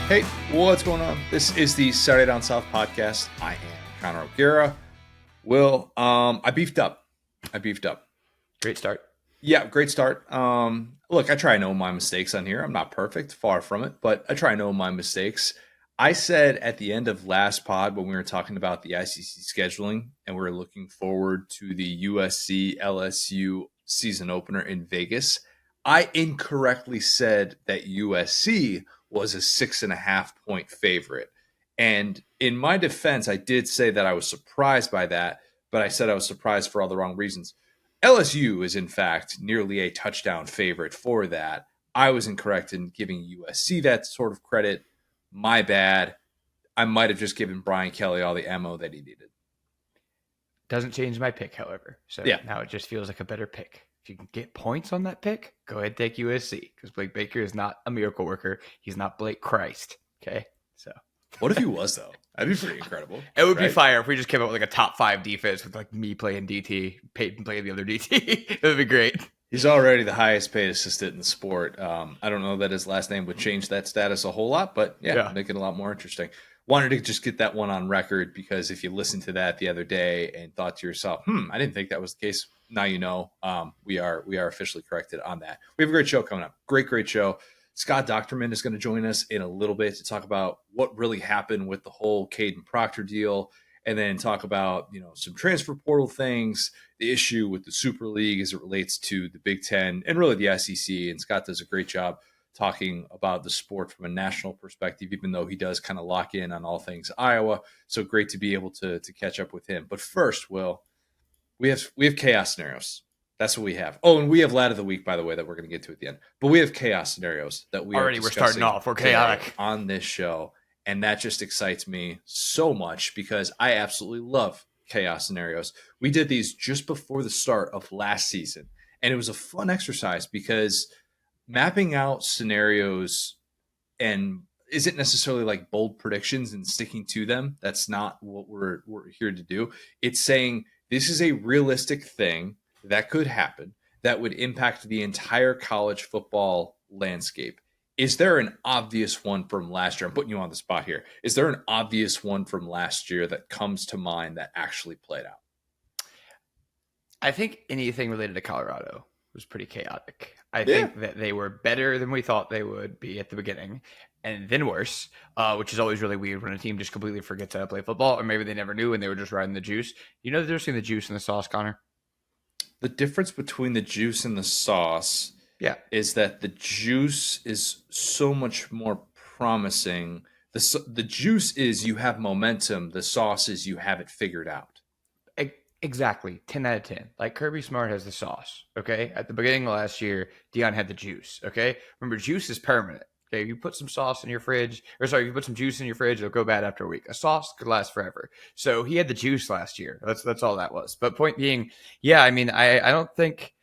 Hey, what's going on? This is the Saturday Down South podcast. I am Connor O'Gara. Will, I beefed up. Great start. Yeah, great start. Look, I try to know my mistakes on here. I'm not perfect, far from it, but I try to know my mistakes. I said at the end of last pod when we were talking about the ICC scheduling and we were looking forward to the USC LSU season opener in Vegas, I incorrectly said that USC was a 6.5 point favorite. And in my defense, I did say that I was surprised by that, but I said I was surprised for all the wrong reasons. LSU is, in fact, nearly a touchdown favorite for that. I was incorrect in giving USC that sort of credit. My bad. I might have just given Brian Kelly all the ammo that he needed. Doesn't change my pick, however. So yeah. Now it just feels like a better pick. If you can get points on that pick, go ahead and take USC because Blake Baker is not a miracle worker. He's not Blake Christ. Okay. So what if he was, though? That'd be pretty incredible. It would be fire if we just came up with like a top 5 defense with like me playing DT, Peyton playing the other DT. It would be great. He's already the highest paid assistant in the sport. I don't know that his last name would change that status a whole lot, but yeah. Make it a lot more interesting. Wanted to just get that one on record because if you listened to that the other day and thought to yourself, I didn't think that was the case. Now you know. We are officially corrected on that. We have a great show coming up. Great show. Scott Dochterman is going to join us in a little bit to talk about what really happened with the whole Kadyn Proctor deal, and then talk about some transfer portal things, the issue with the SuperLeague as it relates to the Big Ten and really the SEC. And Scott does a great job talking about the sport from a national perspective, even though he does kind of lock in on all things Iowa. So great to be able to catch up with him. But first, Will, we have chaos scenarios. That's what we have. Oh, and we have Lad of the Week, by the way, that we're going to get to at the end. But we have chaos scenarios that we're starting off. We're chaotic on this show. And that just excites me so much because I absolutely love chaos scenarios. We did these just before the start of last season. And it was a fun exercise because mapping out scenarios and isn't necessarily like bold predictions and sticking to them. That's not what we're here to do. It's saying this is a realistic thing that could happen that would impact the entire college football landscape. Is there an obvious one from last year? I'm putting you on the spot here. Is there an obvious one from last year that comes to mind that actually played out? I think anything related to Colorado was pretty chaotic. I think that they were better than we thought they would be at the beginning, and then worse, which is always really weird when a team just completely forgets how to play football, or maybe they never knew and they were just riding the juice. You know, they're seeing the juice in the sauce, Connor. The difference between the juice and the sauce is that the juice is so much more promising. The juice is you have momentum. The sauce is you have it figured out. Exactly. 10 out of 10. Like Kirby Smart has the sauce. Okay. At the beginning of last year, Deion had the juice. Okay. Remember, juice is permanent. Okay. If you put some sauce in your fridge, if you put some juice in your fridge, it'll go bad after a week. A sauce could last forever. So he had the juice last year. That's all that was. But point being, I mean, I don't think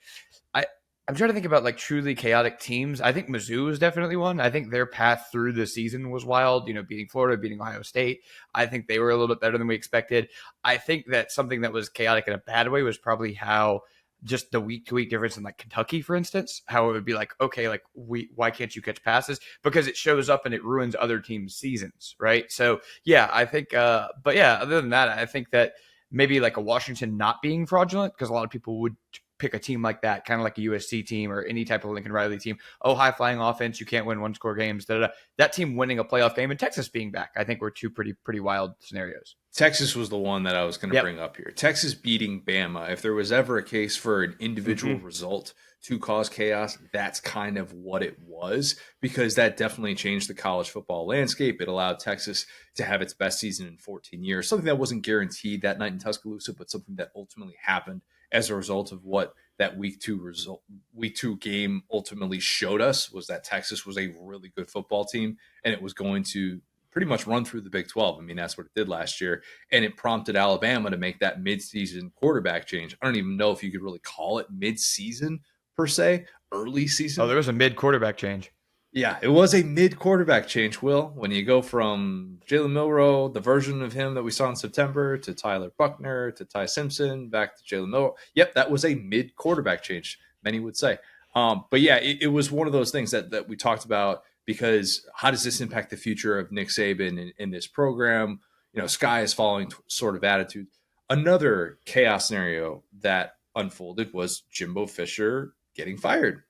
I'm trying to think about like truly chaotic teams. I think Mizzou is definitely one. I think their path through the season was wild, beating Florida, beating Ohio State. I think they were a little bit better than we expected. I think that something that was chaotic in a bad way was probably how just the week-to-week difference in like Kentucky, for instance, how it would be like, okay, like why can't you catch passes? Because it shows up and it ruins other teams' seasons, right? So I think, other than that, I think that maybe like a Washington not being fraudulent, because a lot of people would pick a team like that, kind of like a USC team or any type of Lincoln Riley team. Oh, high-flying offense, you can't win one-score games. That team winning a playoff game and Texas being back, I think were two pretty wild scenarios. Texas was the one that I was going to bring up here. Texas beating Bama. If there was ever a case for an individual result to cause chaos, that's kind of what it was, because that definitely changed the college football landscape. It allowed Texas to have its best season in 14 years, something that wasn't guaranteed that night in Tuscaloosa, but something that ultimately happened as a result of what that week two game ultimately showed us, was that Texas was a really good football team and it was going to pretty much run through the Big 12. I mean, that's what it did last year. And it prompted Alabama to make that midseason quarterback change. I don't even know if you could really call it midseason per se, early season. Oh, there was a mid quarterback change. Yeah, it was a mid-quarterback change, Will. When you go from Jalen Milroe, the version of him that we saw in September, to Tyler Buckner, to Ty Simpson, back to Jalen Milroe. Yep, that was a mid-quarterback change, many would say. But yeah, it was one of those things that we talked about because how does this impact the future of Nick Saban in this program? Sky is falling sort of attitude. Another chaos scenario that unfolded was Jimbo Fisher getting fired,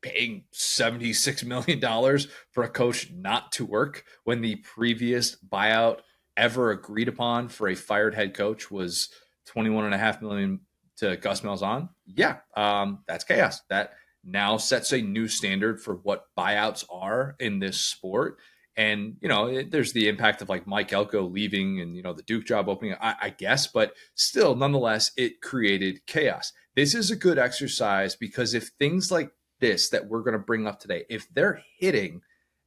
paying $76 million for a coach not to work when the previous buyout ever agreed upon for a fired head coach was $21.5 million to Gus Malzahn. Yeah, that's chaos. That now sets a new standard for what buyouts are in this sport. And, there's the impact of like Mike Elko leaving and, the Duke job opening, I guess, but still, nonetheless, it created chaos. This is a good exercise because if things like this that we're going to bring up today, if they're hitting,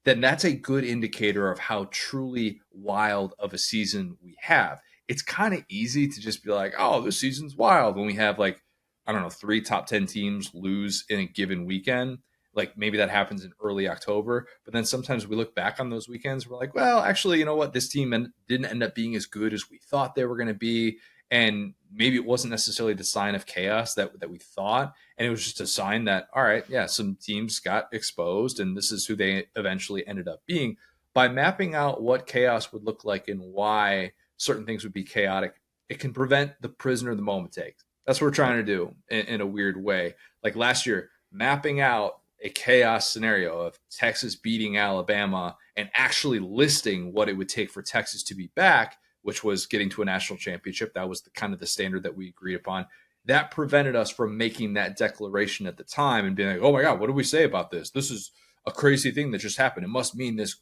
then that's a good indicator of how truly wild of a season we have. It's kind of easy to just be like, oh, this season's wild when we have like, I don't know, 3 top 10 teams lose in a given weekend. Like maybe that happens in early October, but then sometimes we look back on those weekends. We're like, well, actually, you know what? This team didn't end up being as good as we thought they were going to be. And maybe it wasn't necessarily the sign of chaos that we thought. And it was just a sign that, all right, yeah, some teams got exposed and this is who they eventually ended up being. By mapping out what chaos would look like and why certain things would be chaotic, it can prevent the prisoner of the moment take. That's what we're trying to do in a weird way. Like last year, mapping out a chaos scenario of Texas beating Alabama and actually listing what it would take for Texas to be back, which was getting to a national championship. That was the kind of the standard that we agreed upon. That prevented us from making that declaration at the time and being like, oh my God, what do we say about this? This is a crazy thing that just happened. It must mean this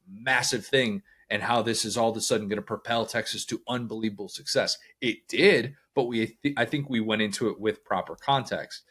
massive thing and how this is all of a sudden going to propel Texas to unbelievable success. It did, but I think we went into it with proper context.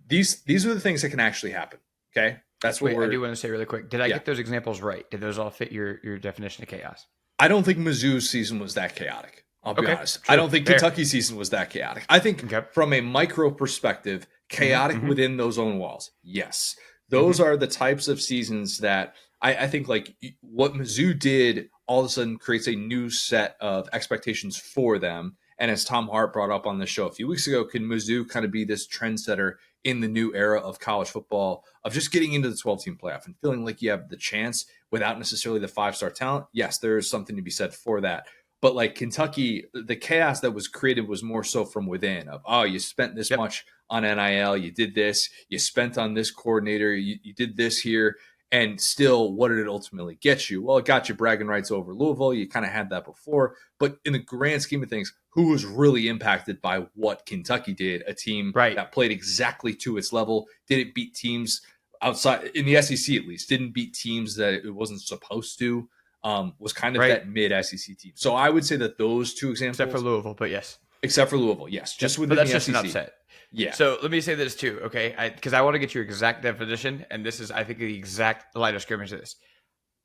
These are the things that can actually happen. Okay. That's what I do want to say really quick. Did I get those examples right? Did those all fit your definition of chaos? I don't think Mizzou's season was that chaotic. I'll be honest. True. I don't think Kentucky's season was that chaotic. I think from a micro perspective, chaotic within those own walls. Yes. Those are the types of seasons that I think like what Mizzou did all of a sudden creates a new set of expectations for them. And as Tom Hart brought up on the show a few weeks ago, can Mizzou kind of be this trendsetter in the new era of college football of just getting into the 12-team playoff and feeling like you have the chance without necessarily the 5-star talent? Yes, there is something to be said for that. But like Kentucky, the chaos that was created was more so from within of, oh, you spent this much on NIL, you did this, you spent on this coordinator, you did this here. And still, what did it ultimately get you? Well, it got you bragging rights over Louisville. You kind of had that before. But in the grand scheme of things, who was really impacted by what Kentucky did? A team that played exactly to its level, didn't beat teams outside, in the SEC at least, didn't beat teams that it wasn't supposed to, was kind of that mid-SEC team. So I would say that those two examples. Except for Louisville, but yes. Except for Louisville, yes. Just within but that's the just SEC. an upset. Yeah. So let me say this too, okay? Because I want to get your exact definition, and this is, I think, the exact line of scrimmage of this.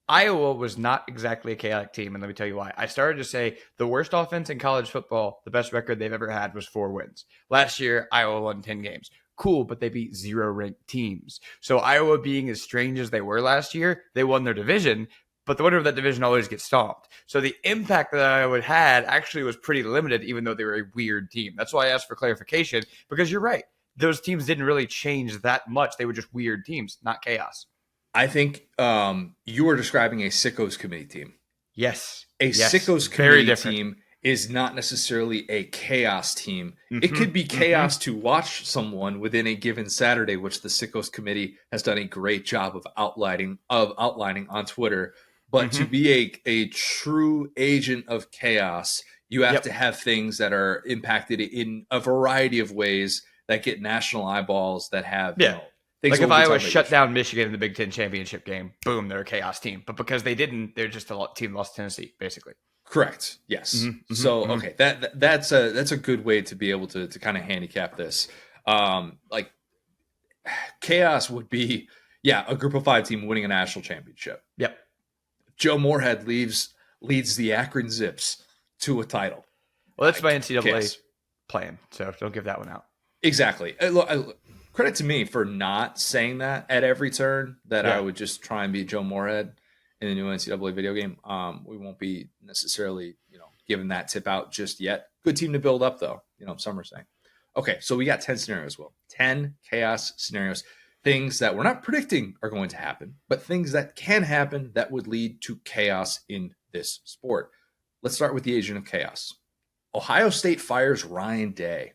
Iowa was not exactly a chaotic team, and let me tell you why. I started to say the worst offense in college football, the best record they've ever had was 4 wins. Last year, Iowa won 10 games. Cool, but they beat 0 ranked teams. So Iowa being as strange as they were last year, they won their division, but the winner of that division always gets stomped. So the impact that Iowa had actually was pretty limited, even though they were a weird team. That's why I asked for clarification, because you're right. Those teams didn't really change that much. They were just weird teams, not chaos. I think you were describing a sickos committee team. Yes. Sickos committee team is not necessarily a chaos team. It could be chaos to watch someone within a given Saturday, which the sickos committee has done a great job of outlining on Twitter. But to be a true agent of chaos, you have to have things that are impacted in a variety of ways that get national eyeballs, that have like if Iowa shut down Michigan in the Big Ten championship game, boom, they're a chaos team. But because they didn't, they're just a team lost to Tennessee, basically. Correct. Yes. Okay, that's a good way to be able to kind of handicap this. Like chaos would be a group of 5 team winning a national championship. Yep. Joe Moorhead leads the Akron Zips to a title. Well, that's my NCAA plan, so don't give that one out. Exactly. Look, credit to me for not saying that at every turn, that I would just try and be Joe Moorhead in the new NCAA video game. We won't be necessarily, giving that tip out just yet. Good team to build up, though, some are saying. Okay, so we got 10 scenarios, Will. 10 chaos scenarios. things that we're not predicting are going to happen, but things that can happen that would lead to chaos in this sport. Let's start with the agent of chaos. Ohio State fires Ryan Day.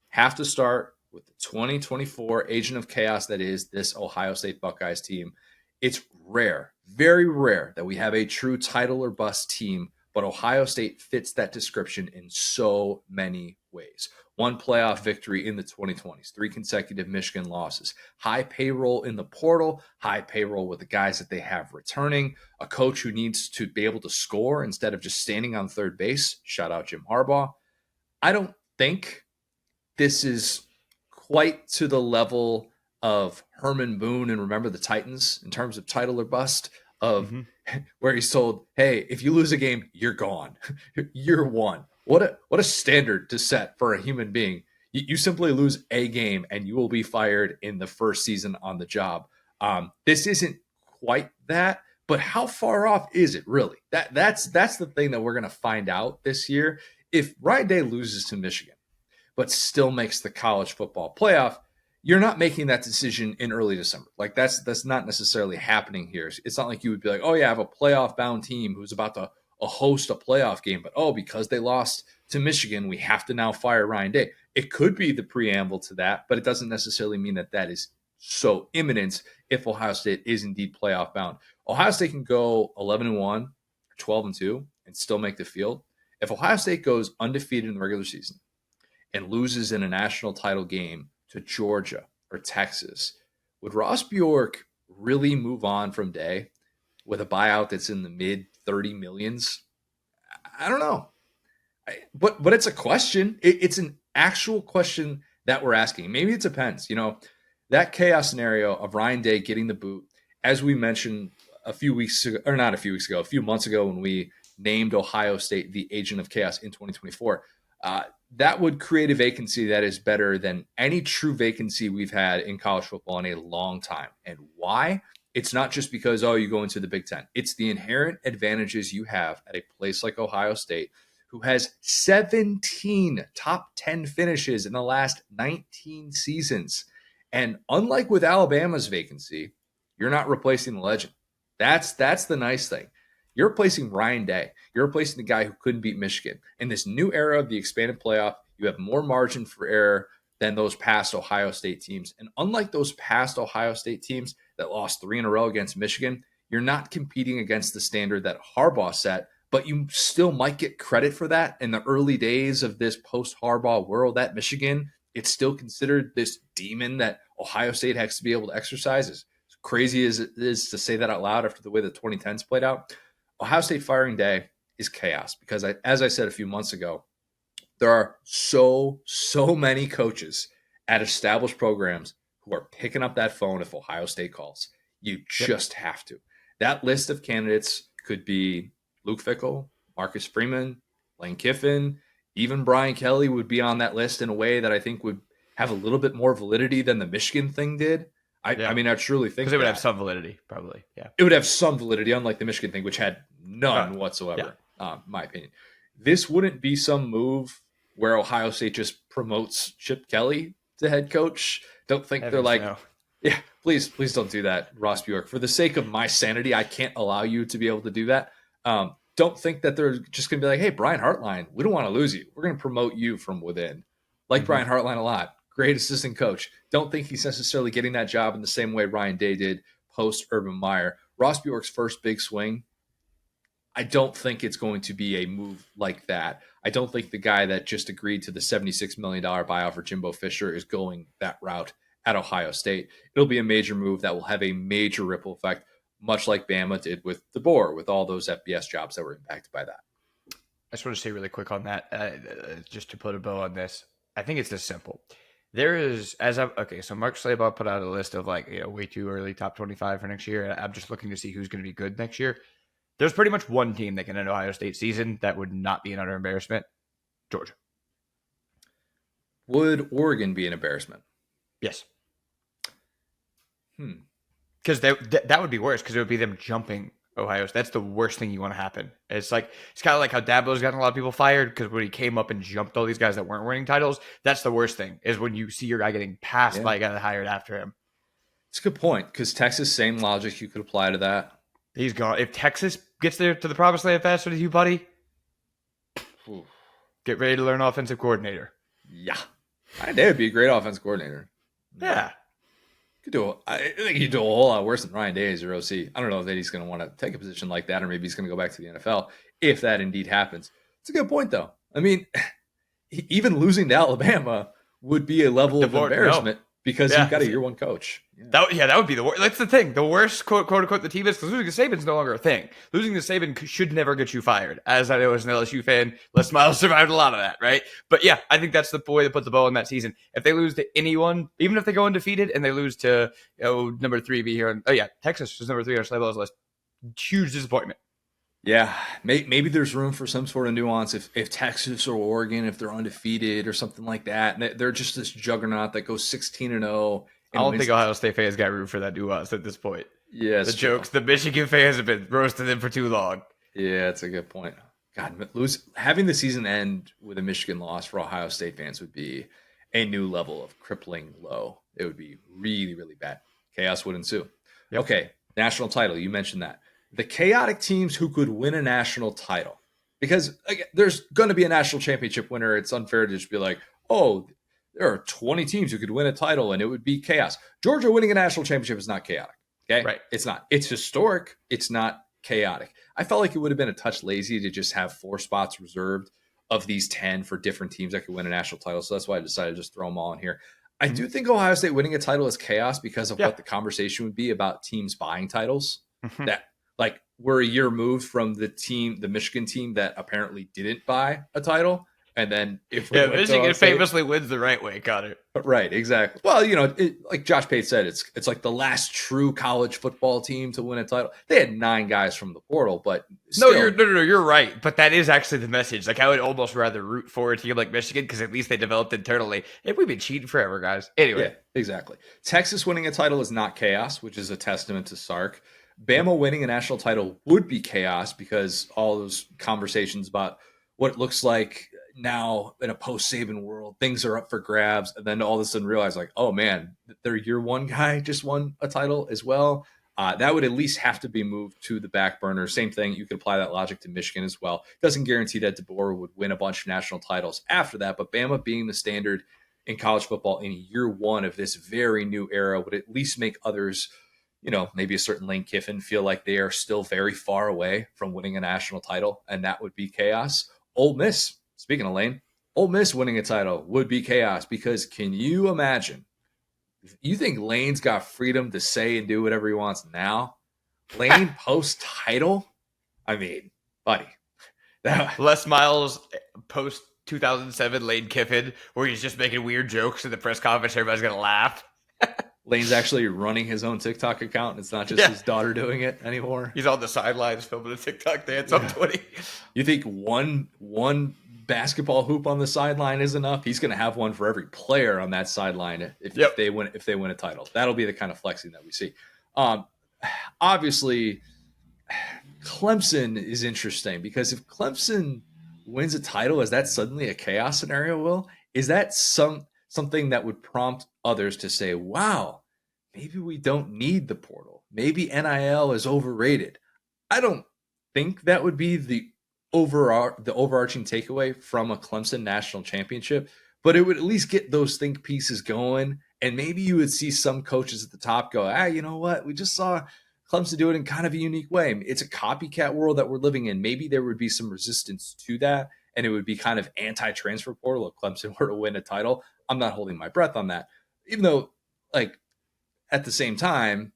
Have to start with the 2024 agent of chaos that is this Ohio State Buckeyes team. It's rare, very rare, that we have a true title or bust team, but Ohio State fits that description in so many ways. One playoff victory in the 2020s, 3 consecutive Michigan losses, high payroll in the portal, high payroll with the guys that they have returning, a coach who needs to be able to score instead of just standing on third base. Shout out Jim Harbaugh. I don't think this is quite to the level of Herman Boone and Remember the Titans in terms of title or bust of where he's told, hey, if you lose a game, you're gone. You're one. What a standard to set for a human being. You simply lose a game and you will be fired in the first season on the job. This isn't quite that, but how far off is it really? That's the thing that we're going to find out this year. If Ryan Day loses to Michigan, but still makes the college football playoff, you're not making that decision in early December. Like that's not necessarily happening here. It's not like you would be like, oh yeah, I have a playoff bound team who's about to host a playoff game, but because they lost to Michigan, we have to now fire Ryan Day. It could be the preamble to that, but it doesn't necessarily mean that is so imminent if Ohio State is indeed playoff bound. Ohio State can go 11-1, 12-2, and still make the field. If Ohio State goes undefeated in the regular season and loses in a national title game to Georgia or Texas, would Ross Bjork really move on from Day with a buyout that's in the mid 30 millions? I don't know. But it's a question. It's an actual question that we're asking. Maybe it depends. That chaos scenario of Ryan Day getting the boot, as we mentioned a few months ago when we named Ohio State the agent of chaos in 2024, that would create a vacancy that is better than any true vacancy we've had in college football in a long time. And why? It's not just because, you go into the Big Ten. It's the inherent advantages you have at a place like Ohio State, who has 17 top 10 finishes in the last 19 seasons. And unlike with Alabama's vacancy, you're not replacing the legend. That's the nice thing. You're replacing Ryan Day. You're replacing the guy who couldn't beat Michigan. In this new era of the expanded playoff, you have more margin for error than those past Ohio State teams. And unlike those past Ohio State teams that lost 3 in a row against Michigan, you're not competing against the standard that Harbaugh set, but you still might get credit for that in the early days of this post-Harbaugh world at Michigan. It's still considered this demon that Ohio State has to be able to exercise. As crazy as it is to say that out loud after the way the 2010s played out, Ohio State firing Day is chaos because, as I said a few months ago, there are so many coaches at established programs who are picking up that phone if Ohio State calls. You just have to. That list of candidates could be Luke Fickell, Marcus Freeman, Lane Kiffin, even Brian Kelly would be on that list in a way that I think would have a little bit more validity than the Michigan thing did. I mean, I truly think because it would have some validity, probably. Yeah, it would have some validity, unlike the Michigan thing, which had none whatsoever. In my opinion, this wouldn't be some move where Ohio State just promotes Chip Kelly to head coach. Don't think they're like, yeah, please don't do that, Ross Bjork. For the sake of my sanity, I can't allow you to be able to do that. Don't think that they're just going to be like, hey, Brian Hartline, we don't want to lose you. We're going to promote you from within. Like Brian Hartline a lot. Great assistant coach. Don't think he's necessarily getting that job in the same way Ryan Day did post Urban Meyer. Ross Bjork's first big swing, I don't think it's going to be a move like that. I don't think the guy that just agreed to the $76 million buyout for Jimbo Fisher is going that route at Ohio State. It'll be a major move that will have a major ripple effect, much like Bama did with DeBoer, with all those FBS jobs that were impacted by that. I just want to say really quick on that, just to put a bow on this. I think it's this simple. There is, so Mark Slabaugh put out a list of way too early top 25 for next year. I'm just looking to see who's going to be good next year. There's pretty much one team that can end Ohio State season that would not be an utter embarrassment. Georgia. Would Oregon be an embarrassment? Yes. Because that would be worse because it would be them jumping Ohio State. That's the worst thing you want to happen. It's kind of like how Dabo's gotten a lot of people fired because when he came up and jumped all these guys that weren't winning titles, that's the worst thing is when you see your guy getting passed by a guy that hired after him. It's a good point because Texas, same logic you could apply to that. He's gone. If Texas gets there to the promised land faster than you, buddy, Ooh. get ready to learn offensive coordinator. Yeah. They would be a great offensive coordinator. Yeah. I think he'd do a whole lot worse than Ryan Day as your OC. I don't know that he's going to want to take a position like that, or maybe he's going to go back to the NFL if that indeed happens. It's a good point, though. I mean, even losing to Alabama would be a level of embarrassment because you've got a year one coach. Yeah. That would be the worst. That's the thing. The worst, quote unquote, the team is, because losing to Saban's no longer a thing. Losing to Saban should never get you fired. As I know as an LSU fan, Les Miles survived a lot of that, right? But yeah, I think that's the way to put the bow on that season. If they lose to anyone, even if they go undefeated and they lose to number 3 be here, Texas is number 3 on Schleibel's list. Huge disappointment. Yeah, maybe there's room for some sort of nuance if Texas or Oregon, if they're undefeated or something like that, and they're just this juggernaut that goes 16-0. I don't think Ohio State fans got room for that nuance at this point. Yeah, the jokes, the Michigan fans have been roasting them for too long. Yeah, that's a good point. God, having the season end with a Michigan loss for Ohio State fans would be a new level of crippling low. It would be really, really bad. Chaos would ensue. Yep. Okay, national title. You mentioned that. The chaotic teams who could win a national title. Because again, there's going to be a national championship winner. It's unfair to just be like, oh, there are 20 teams who could win a title and it would be chaos. Georgia winning a national championship is not chaotic. Okay? Right. It's not. It's historic. It's not chaotic. I felt like it would have been a touch lazy to just have 4 spots reserved of these 10 for different teams that could win a national title. So that's why I decided to just throw them all in here. I do think Ohio State winning a title is chaos because of what the conversation would be about teams buying titles. That, like, we're a year removed from the Michigan team that apparently didn't buy a title. And then if Michigan famously wins the right way, Connor. Right, exactly. Well, like Josh Pate said, it's like the last true college football team to win a title. They had 9 guys from the portal, but still. You're right. But that is actually the message. Like, I would almost rather root for a team like Michigan because at least they developed internally. If we've been cheating forever, guys. Anyway, yeah, exactly. Texas winning a title is not chaos, which is a testament to Sark. Bama winning a national title would be chaos because all those conversations about what it looks like now in a post-Saban world, things are up for grabs, and then all of a sudden realize, like, oh man, their year one guy just won a title as well. That would at least have to be moved to the back burner. Same thing, you could apply that logic to Michigan as well. Doesn't guarantee that DeBoer would win a bunch of national titles after that, but Bama being the standard in college football in year one of this very new era would at least make others, maybe a certain Lane Kiffin feel like they are still very far away from winning a national title, and that would be chaos. Ole Miss, speaking of Lane, Ole Miss winning a title would be chaos because can you imagine? You think Lane's got freedom to say and do whatever he wants now? Lane post-title? I mean, buddy. Les Miles post 2007 Lane Kiffin, where he's just making weird jokes in the press conference. Everybody's going to laugh. Lane's actually running his own TikTok account. It's not just his daughter doing it anymore. He's on the sidelines filming a TikTok dance on 20. You think one basketball hoop on the sideline is enough? He's going to have one for every player on that sideline if they win a title. That'll be the kind of flexing that we see. Obviously, Clemson is interesting because if Clemson wins a title, is that suddenly a chaos scenario, Will? Is that something that would prompt others to say, wow, maybe we don't need the portal. Maybe NIL is overrated. I don't think that would be the overarching takeaway from a Clemson national championship, but it would at least get those think pieces going. And maybe you would see some coaches at the top go, you know what? We just saw Clemson do it in kind of a unique way. It's a copycat world that we're living in. Maybe there would be some resistance to that, and it would be kind of anti-transfer portal if Clemson were to win a title. I'm not holding my breath on that, even though, like, at the same time,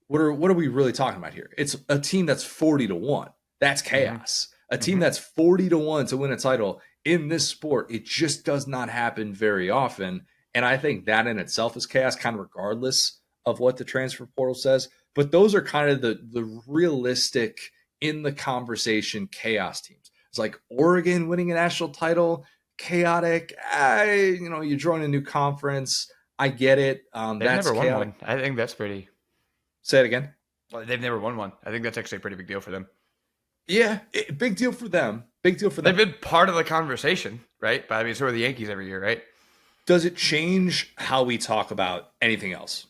what are we really talking about here? It's a team that's 40-1. That's chaos. A team that's 40-1 to win a title in this sport, it just does not happen very often. And I think that in itself is chaos, kind of regardless of what the transfer portal says. But those are kind of the realistic, in the conversation, chaos teams. It's like Oregon winning a national title, chaotic. You join a new conference. I get it. They've never won one. I think that's pretty. Say it again. Well, they've never won one. I think that's actually a pretty big deal for them. Yeah, big deal for them. Big deal for them. They've been part of the conversation, right? But I mean, so are the Yankees every year, right? Does it change how we talk about anything else?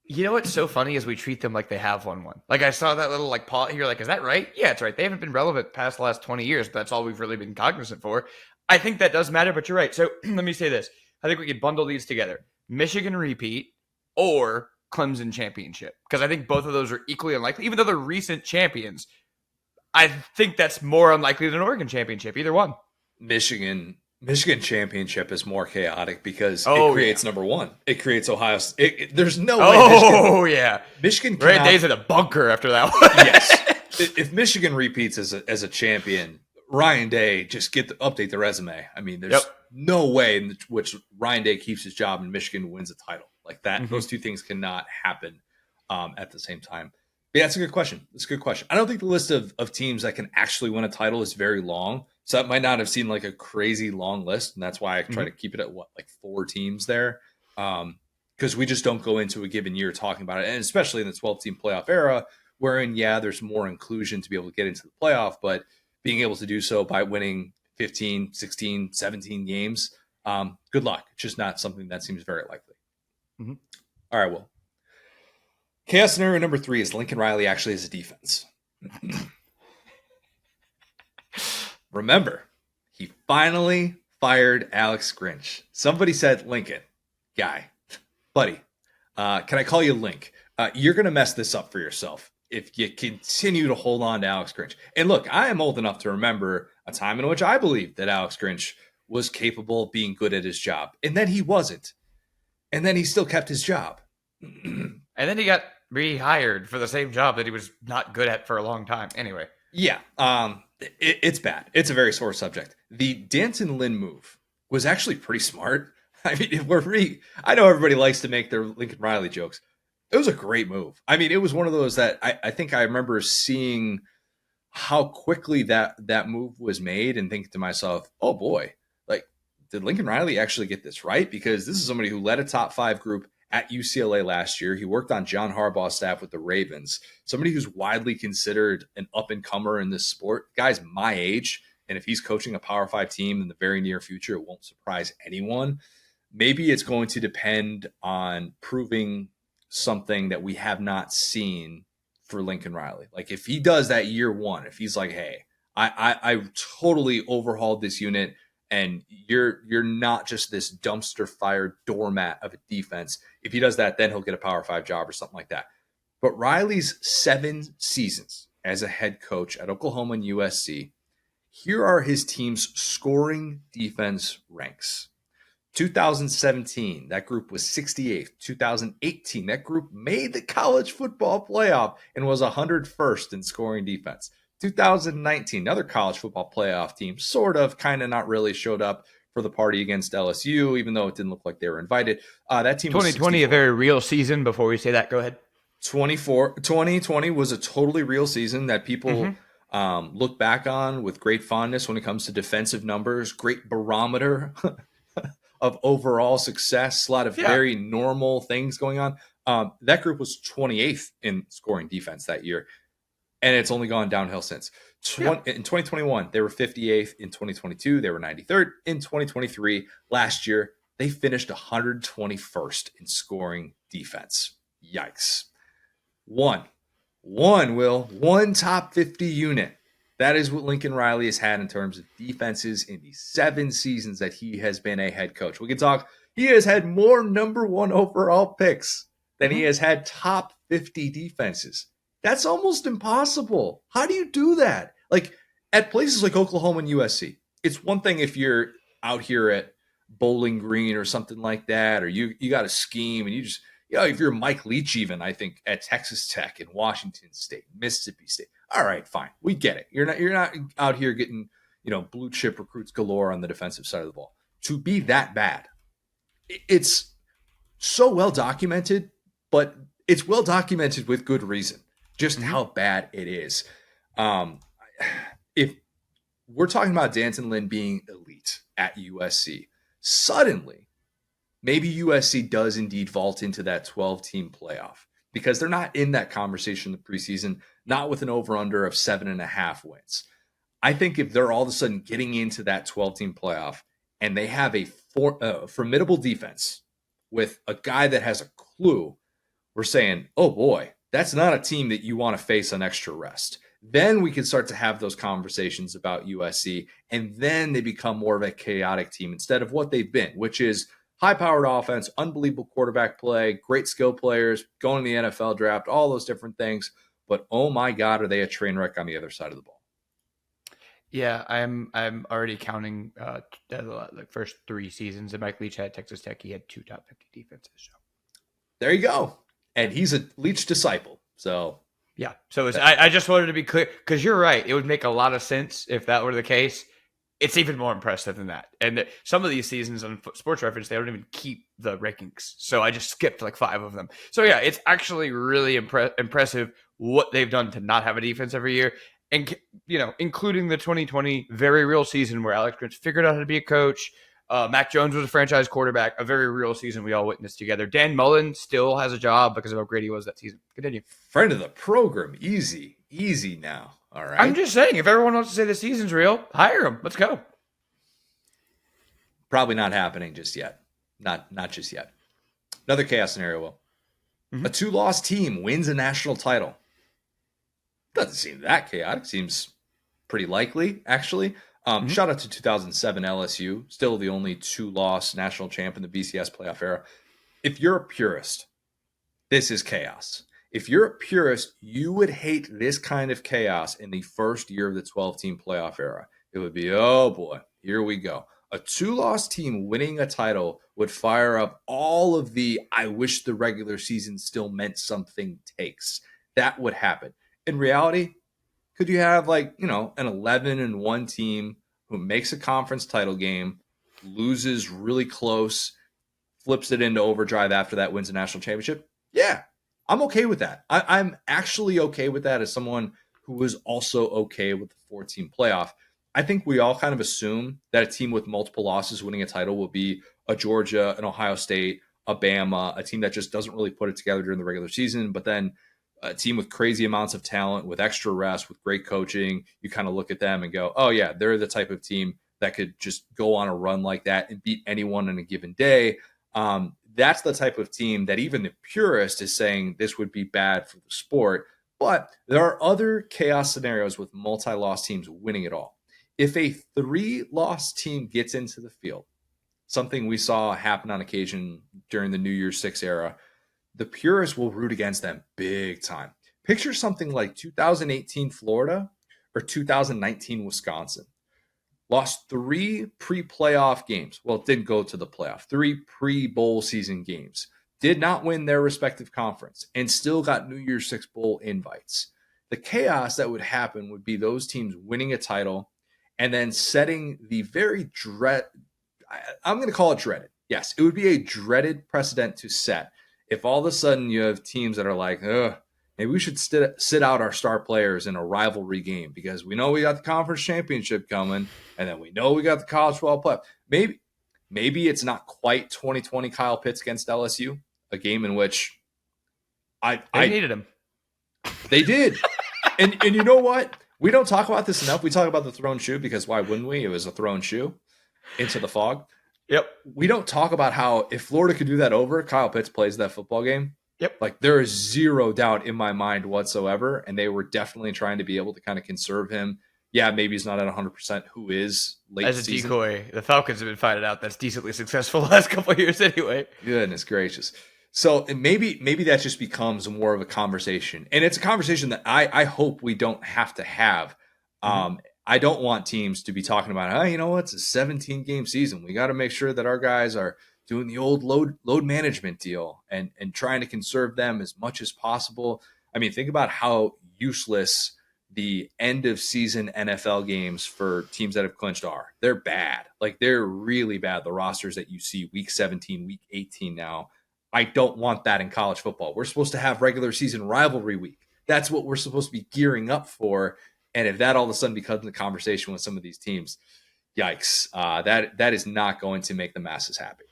You know what's so funny is we treat them like they have won one. Like I saw that little like paw. You're like, is that right? Yeah, it's right. They haven't been relevant past the last 20 years, but that's all we've really been cognizant for. I think that does matter, but you're right. So let me say this. I think we could bundle these together. Michigan repeat or Clemson championship. Because I think both of those are equally unlikely. Even though they're recent champions, I think that's more unlikely than Oregon championship. Either one. Michigan championship is more chaotic because it Oh yeah. creates number one. It creates Ohio. There's no way. Oh yeah. Michigan Red cannot, Days in a bunker after that one. yes. If Michigan repeats as a champion, Ryan Day just update the resume. I mean, there's no way in which Ryan Day keeps his job and Michigan wins a title like that. Mm-hmm. Those two things cannot happen at the same time. But yeah, that's a good question. That's a good question. I don't think the list of teams that can actually win a title is very long. So that might not have seemed like a crazy long list. And that's why I try to keep it at like 4 teams there. Because we just don't go into a given year talking about it. And especially in the 12-team playoff era, wherein, yeah, there's more inclusion to be able to get into the playoff, but being able to do so by winning 15, 16, 17 games, good luck. It's just not something that seems very likely. Mm-hmm. All right, well. Chaos scenario number 3 is Lincoln Riley actually has a defense. Remember, he finally fired Alex Grinch. Somebody said, Lincoln, guy, buddy, can I call you Link? You're going to mess this up for yourself if you continue to hold on to Alex Grinch. And look, I am old enough to remember a time in which I believed that Alex Grinch was capable of being good at his job. And then he wasn't. And then he still kept his job. And then he got rehired for the same job that he was not good at for a long time. Anyway. Yeah. It's bad. It's a very sore subject. The D'Anton Lynn move was actually pretty smart. I mean, I know everybody likes to make their Lincoln Riley jokes. It was a great move. I mean, it was one of those that I think I remember seeing how quickly that move was made and thinking to myself, oh boy, like, did Lincoln Riley actually get this right? Because this is somebody who led a top 5 group at UCLA last year. He worked on John Harbaugh's staff with the Ravens. Somebody who's widely considered an up-and-comer in this sport. Guy's my age, and if he's coaching a Power 5 team in the very near future, it won't surprise anyone. Maybe it's going to depend on proving something that we have not seen for Lincoln Riley. Like if he does that year 1, if he's like, hey, I totally overhauled this unit, and you're not just this dumpster fire doormat of a defense. If he does that, then he'll get a Power 5 job or something like that. But Riley's 7 seasons as a head coach at Oklahoma and USC, here are his team's scoring defense ranks. 2017, that group was 68th. 2018, that group made the college football playoff and was 101st in scoring defense. 2019, another college football playoff team, sort of, kind of, not really, showed up for the party against LSU, even though it didn't look like they were invited. That team 2020, a very real season. Before we say that, go ahead. 2020 was a totally real season that people look back on with great fondness when it comes to defensive numbers, great barometer of overall success, a lot of very normal things going on. That group was 28th in scoring defense that year. And it's only gone downhill since. In 2021, they were 58th. In 2022, they were 93rd. In 2023, last year, they finished 121st in scoring defense. Yikes. One top 50 unit. That is what Lincoln Riley has had in terms of defenses in the 7 seasons that he has been a head coach. We can talk, he has had more number 1 overall picks than he has had top 50 defenses. That's almost impossible. How do you do that? Like at places like Oklahoma and USC, it's one thing if you're out here at Bowling Green or something like that, or you got a scheme and you just, if you're Mike Leach, even I think at Texas Tech and Washington State, Mississippi State. All right, fine. We get it. You're not out here getting, blue chip recruits galore on the defensive side of the ball. To be that bad, it's so well documented, but it's well documented with good reason. Just how bad it is. If we're talking about D'Anton Lynn being elite at USC, suddenly maybe USC does indeed vault into that 12-team playoff because they're not in that conversation in the preseason, not with an over-under of 7.5 wins. I think if they're all of a sudden getting into that 12-team playoff and they have a formidable defense with a guy that has a clue we're saying, oh boy, that's not a team that you want to face on extra rest. Then we can start to have those conversations about USC, and then they become more of a chaotic team instead of what they've been, which is high-powered offense, unbelievable quarterback play, great skill players, going to the NFL draft, all those different things. But oh my God, are they a train wreck on the other side of the ball? Yeah, I'm already counting the first 3 seasons that Mike Leach had at Texas Tech. He had 2 top 50 defenses. So there you go. And he's a Leach disciple. So yeah. So I just wanted to be clear, because you're right. It would make a lot of sense if that were the case. It's even more impressive than that. And some of these seasons on Sports Reference, they don't even keep the rankings. So I just skipped like 5 of them. So yeah, it's actually really impressive what they've done to not have a defense every year. And, including the 2020 very real season where Alex Grinch figured out how to be a coach. Mac Jones was a franchise quarterback, a very real season we all witnessed together. Dan Mullen still has a job because of how great he was that season. Continue. Friend of the program. Easy now. All right. I'm just saying, if everyone wants to say the season's real, hire him. Let's go. Probably not happening just yet. Not just yet. Another chaos scenario, Will. Mm-hmm. A 2-loss team wins a national title. Doesn't seem that chaotic. Seems pretty likely, actually. Shout out to 2007 LSU. Still the only 2-loss national champ in the BCS playoff era. If you're a purist, this is chaos. If you're a purist, you would hate this kind of chaos in the first year of the 12-team playoff era. It would be, oh boy, here we go. A 2-loss team winning a title would fire up all of the I wish the regular season still meant something takes. That would happen. In reality, could you have an 11-1 team who makes a conference title game, loses really close, flips it into overdrive after that, wins a national championship? Yeah, I'm okay with that. I'm actually okay with that as someone who was also okay with the 4-team playoff. I think we all kind of assume that a team with multiple losses winning a title will be a Georgia, an Ohio State, a Bama, a team that just doesn't really put it together during the regular season, but then a team with crazy amounts of talent, with extra rest, with great coaching. You kind of look at them and go, oh yeah, they're the type of team that could just go on a run like that and beat anyone in a given day. That's the type of team that even the purist is saying this would be bad for the sport. But there are other chaos scenarios with multi-loss teams winning it all. If a 3-loss team gets into the field, something we saw happen on occasion during the New Year's 6 era, the purists will root against them big time. Picture something like 2018 Florida or 2019 Wisconsin. Lost 3 pre-playoff games. Well, it didn't go to the playoff. 3 pre-bowl season games. Did not win their respective conference and still got New Year's 6 bowl invites. The chaos that would happen would be those teams winning a title and then setting the very I'm going to call it dreaded. Yes, it would be a dreaded precedent to set. If all of a sudden you have teams that are like, maybe we should sit out our star players in a rivalry game because we know we got the conference championship coming, and then we know we got the college football playoff. Maybe it's not quite 2020 Kyle Pitts against LSU, a game in which I needed him. They did, and you know what? We don't talk about this enough. We talk about the thrown shoe because why wouldn't we? It was a thrown shoe into the fog. Yep. We don't talk about how if Florida could do that over, Kyle Pitts plays that football game. Yep. Like there is zero doubt in my mind whatsoever. And they were definitely trying to be able to kind of conserve him. Yeah, maybe he's not at 100% who is late as a season. Decoy. The Falcons have been finding out that's decently successful the last couple of years anyway. Goodness gracious. So maybe that just becomes more of a conversation. And it's a conversation that I hope we don't have to have. I don't want teams to be talking about, it's a 17-game season. We got to make sure that our guys are doing the old load management deal and trying to conserve them as much as possible. I mean, think about how useless the end of season NFL games for teams that have clinched are. They're bad. Like they're really bad. The rosters that you see week 17, week 18 now. I don't want that in college football. We're supposed to have regular season rivalry week. That's what we're supposed to be gearing up for. And if that all of a sudden becomes a conversation with some of these teams, yikes, that is not going to make the masses happy.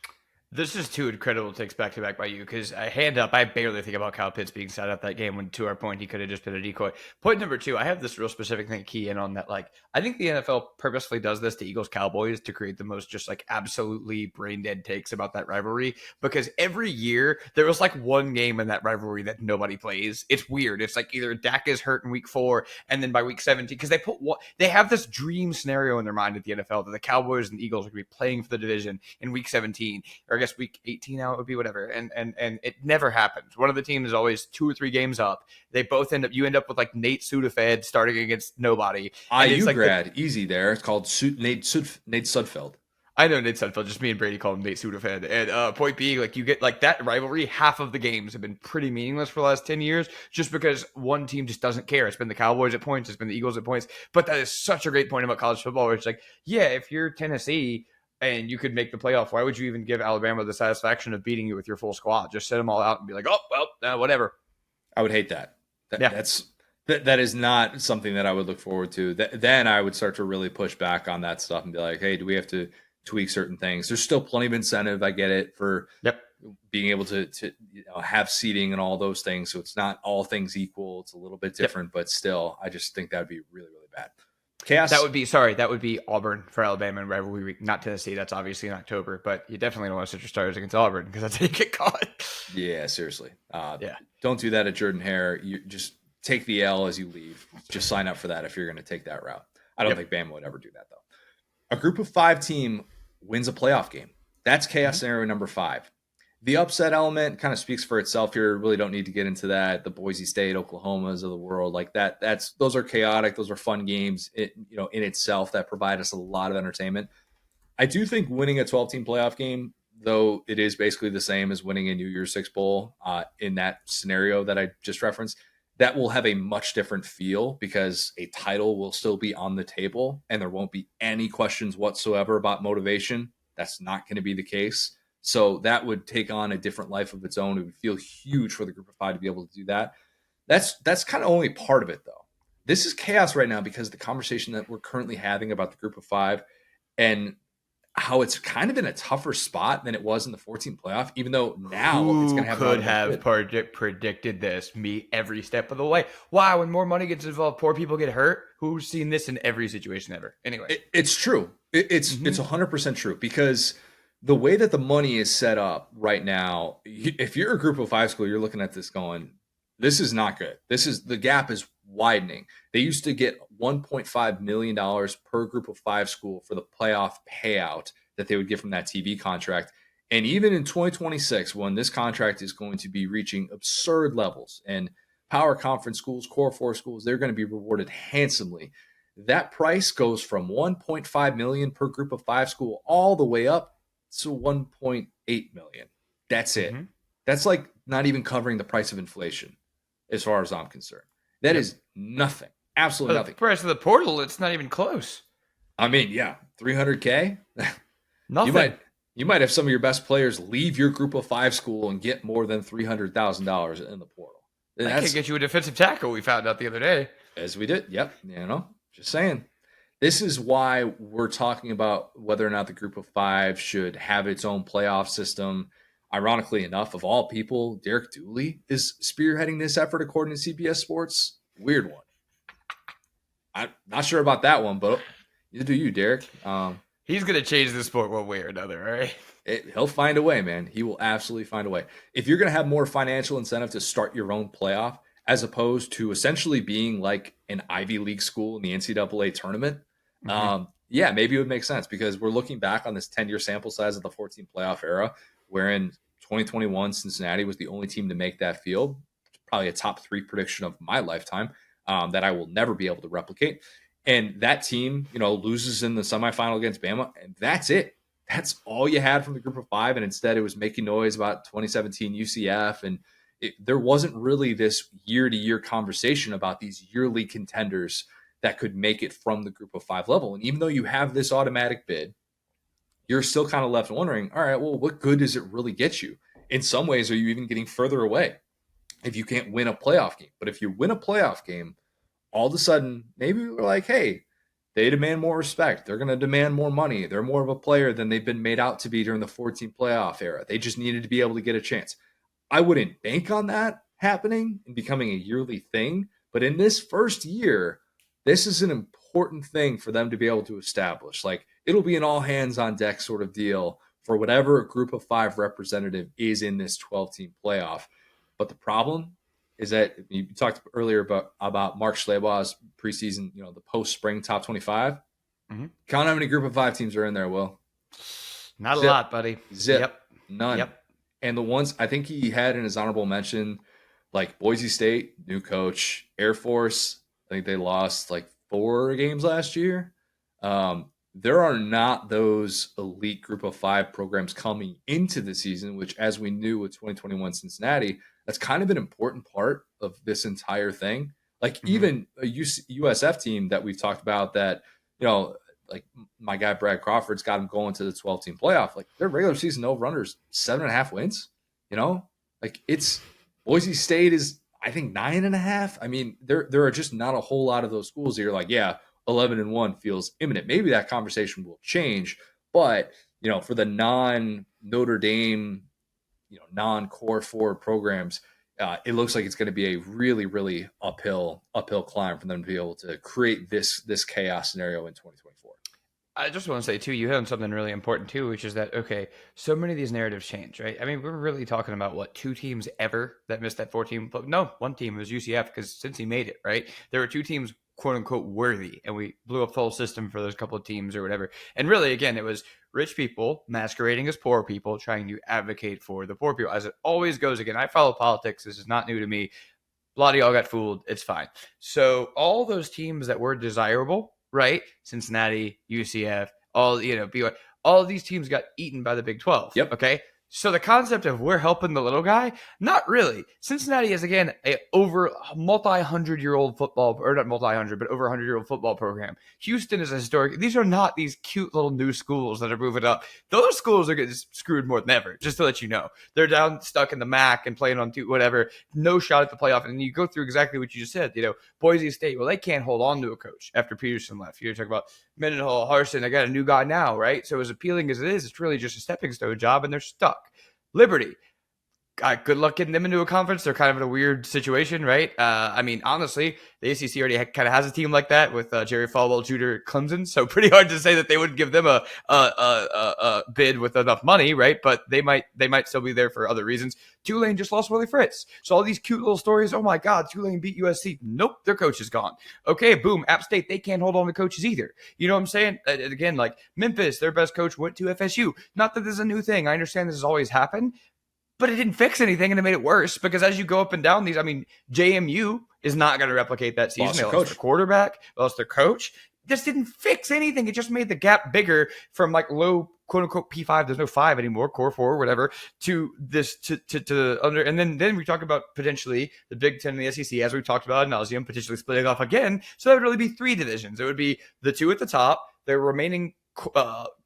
This is two incredible takes back to back by you because hand up, I barely think about Kyle Pitts being sat out that game when, to our point, he could have just been a decoy. Point number two, I have this real specific thing to key in on that. Like, I think the NFL purposefully does this to Eagles Cowboys to create the most just like absolutely brain dead takes about that rivalry because every year there was like one game in that rivalry that nobody plays. It's weird. It's like either Dak is hurt in week 4 and then by week 17, because they have this dream scenario in their mind at the NFL that the Cowboys and Eagles are going to be playing for the division in week 17. Or I guess week 18 now it would be whatever. And it never happens. One of the teams is always 2 or 3 games up. They both you end up with like Nate Sudafed starting against nobody. IU like grad, easy there. It's called Nate Sudfeld. I know Nate Sudfeld, just me and Brady call him Nate Sudafed. And point being, like you get like that rivalry, half of the games have been pretty meaningless for the last 10 years just because one team just doesn't care. It's been the Cowboys at points, it's been the Eagles at points. But that is such a great point about college football where it's like, yeah, if you're Tennessee and you could make the playoff, why would you even give Alabama the satisfaction of beating you with your full squad? Just set them all out and be like, oh, well, whatever. I would hate that. That is not something that I would look forward to. Then I would start to really push back on that stuff and be like, hey, do we have to tweak certain things? There's still plenty of incentive. I get it for being able to have seating and all those things. So it's not all things equal. It's a little bit different, but still, I just think that would be really, really bad. Chaos. That would be Auburn for Alabama in rivalry week, not Tennessee. That's obviously in October, but you definitely don't want to set your starters against Auburn because that's how you get caught. Yeah, seriously. Don't do that at Jordan Hare. You just take the L as you leave. Just sign up for that if you're going to take that route. I don't think Bama would ever do that though. A group of 5 team wins a playoff game. That's chaos scenario number 5. The upset element kind of speaks for itself here. Really don't need to get into that. The Boise State, Oklahomas of the world, like that. Those are chaotic. Those are fun games. In itself that provide us a lot of entertainment. I do think winning a 12-team playoff game, though, it is basically the same as winning a New Year's Six Bowl in that scenario that I just referenced. That will have a much different feel because a title will still be on the table and there won't be any questions whatsoever about motivation. That's not going to be the case. So that would take on a different life of its own. It would feel huge for the group of 5 to be able to do that. That's kind of only part of it, though. This is chaos right now because the conversation that we're currently having about the group of 5 and how it's kind of in a tougher spot than it was in the 14 playoff, even though now it's going to have predicted this me every step of the way. Wow, when more money gets involved, poor people get hurt. Who's seen this in every situation ever? Anyway, it's true. It's 100% true because the way that the money is set up right now, if you're a group of 5 school, you're looking at this going, this is not good. The gap is widening. They used to get $1.5 million per group of 5 school for the playoff payout that they would get from that TV contract. And even in 2026, when this contract is going to be reaching absurd levels and power conference schools, core 4 schools, they're going to be rewarded handsomely. That price goes from $1.5 million per group of 5 school all the way up to $1.8 million. That's it. That's like not even covering the price of inflation as far as I'm concerned. That is nothing. Absolutely nothing. The price of the portal, it's not even close. I mean, yeah, $300K. Nothing. You might have some of your best players leave your group of 5 school and get more than $300,000 in the portal. That could get you a defensive tackle. We found out the other day. As we did. Yep. Just saying. This is why we're talking about whether or not the group of 5 should have its own playoff system. Ironically enough, of all people, Derek Dooley is spearheading this effort according to CBS Sports. Weird one. I'm not sure about that one, but you do you, Derek. He's going to change the sport one way or another, all right? He'll find a way, man. He will absolutely find a way. If you're going to have more financial incentive to start your own playoff, as opposed to essentially being like an Ivy League school in the NCAA tournament, maybe it would make sense because we're looking back on this 10-year sample size of the 14 playoff era, wherein 2021 Cincinnati was the only team to make that field. Probably a top 3 prediction of my lifetime that I will never be able to replicate. And that team, loses in the semifinal against Bama, and that's it. That's all you had from the group of 5, and instead it was making noise about 2017 UCF, and there wasn't really this year-to-year conversation about these yearly contenders that could make it from the group of 5 level. And even though you have this automatic bid, you're still kind of left wondering, all right, well, what good does it really get you? In some ways, are you even getting further away if you can't win a playoff game? But if you win a playoff game, all of a sudden, maybe we're like, hey, They demand more respect. They're going to demand more money. They're more of a player than they've been made out to be during the 14 playoff era. They just needed to be able to get a chance. I wouldn't bank on that happening and becoming a yearly thing. But in this first year, this is an important thing for them to be able to establish. Like, it'll be an all hands on deck sort of deal for whatever group of 5 representative is in this 12-team playoff. But the problem is that you talked earlier about Mark Schlabach's preseason, the post-spring top 25. Mm-hmm. Count how many group of 5 teams are in there, Will. Not Zip. A lot, buddy. Zip. Yep. None. Yep. And the ones I think he had in his honorable mention, like Boise State, new coach, Air Force, I think they lost like 4 games last year. There are not those elite group of 5 programs coming into the season, which, as we knew with 2021 Cincinnati, that's kind of an important part of this entire thing. Like, even a USF team that we've talked about that, like my guy Brad Crawford's got him going to the 12-team playoff. Like, their regular season over-under's 7.5 wins. Like, it's Boise State is, I think, 9.5. I mean, there are just not a whole lot of those schools that you're like, yeah, 11-1 feels imminent. Maybe that conversation will change, but for the non-Notre Dame, non-core 4 programs, it looks like it's going to be a really, really uphill climb for them to be able to create this chaos scenario in 2024. I just want to say, too, you hit on something really important, too, which is that, okay, so many of these narratives change, right? I mean, we're really talking about, 2 teams ever that missed that 14? No, 1 team was UCF, because since he made it, right? There were 2 teams, quote-unquote, worthy, and we blew up the whole system for those couple of teams or whatever. And really, again, it was rich people masquerading as poor people trying to advocate for the poor people, as it always goes. Again, I follow politics. This is not new to me. A lot of y'all got fooled. It's fine. So all those teams that were desirable, right? Cincinnati, UCF, all BYU, all of these teams got eaten by the Big 12. Yep. Okay. So the concept of we're helping the little guy, not really. Cincinnati is, again, a over multi-100-year-old football, or not multi-100, but over 100-year-old football program. Houston is a historic. These are not these cute little new schools that are moving up. Those schools are getting screwed more than ever, just to let you know. They're down stuck in the MAC and playing on whatever, no shot at the playoff. And you go through exactly what you just said. Boise State, well, they can't hold on to a coach after Peterson left. You're talking about Mendenhall, Harsin. I got a new guy now, right? So as appealing as it is, it's really just a stepping stone job, and they're stuck. Liberty, good luck getting them into a conference. They're kind of in a weird situation, right? I mean, honestly, the ACC already kind of has a team like that with Jerry Falwell Jr. Clemson, so pretty hard to say that they wouldn't give them a bid with enough money, right? But they might still be there for other reasons. Tulane just lost Willie Fritz, so all these cute little stories. Oh my God, Tulane beat USC. Nope, their coach is gone. Okay, boom, App State, they can't hold on to coaches either. You know what I'm saying? Again, like Memphis, their best coach went to FSU. Not that this is a new thing. I understand this has always happened. But it didn't fix anything, and it made it worse because as you go up and down these, I mean, JMU is not going to replicate that season. They lost their quarterback, lost their coach. This didn't fix anything. It just made the gap bigger from like low, quote unquote, P5. There's no 5 anymore, core 4, whatever, to this to under. And then we talk about potentially the Big Ten and the SEC, as we talked about ad nauseum, potentially splitting off again. So that would really be 3 divisions. It would be the 2 at the top, the remaining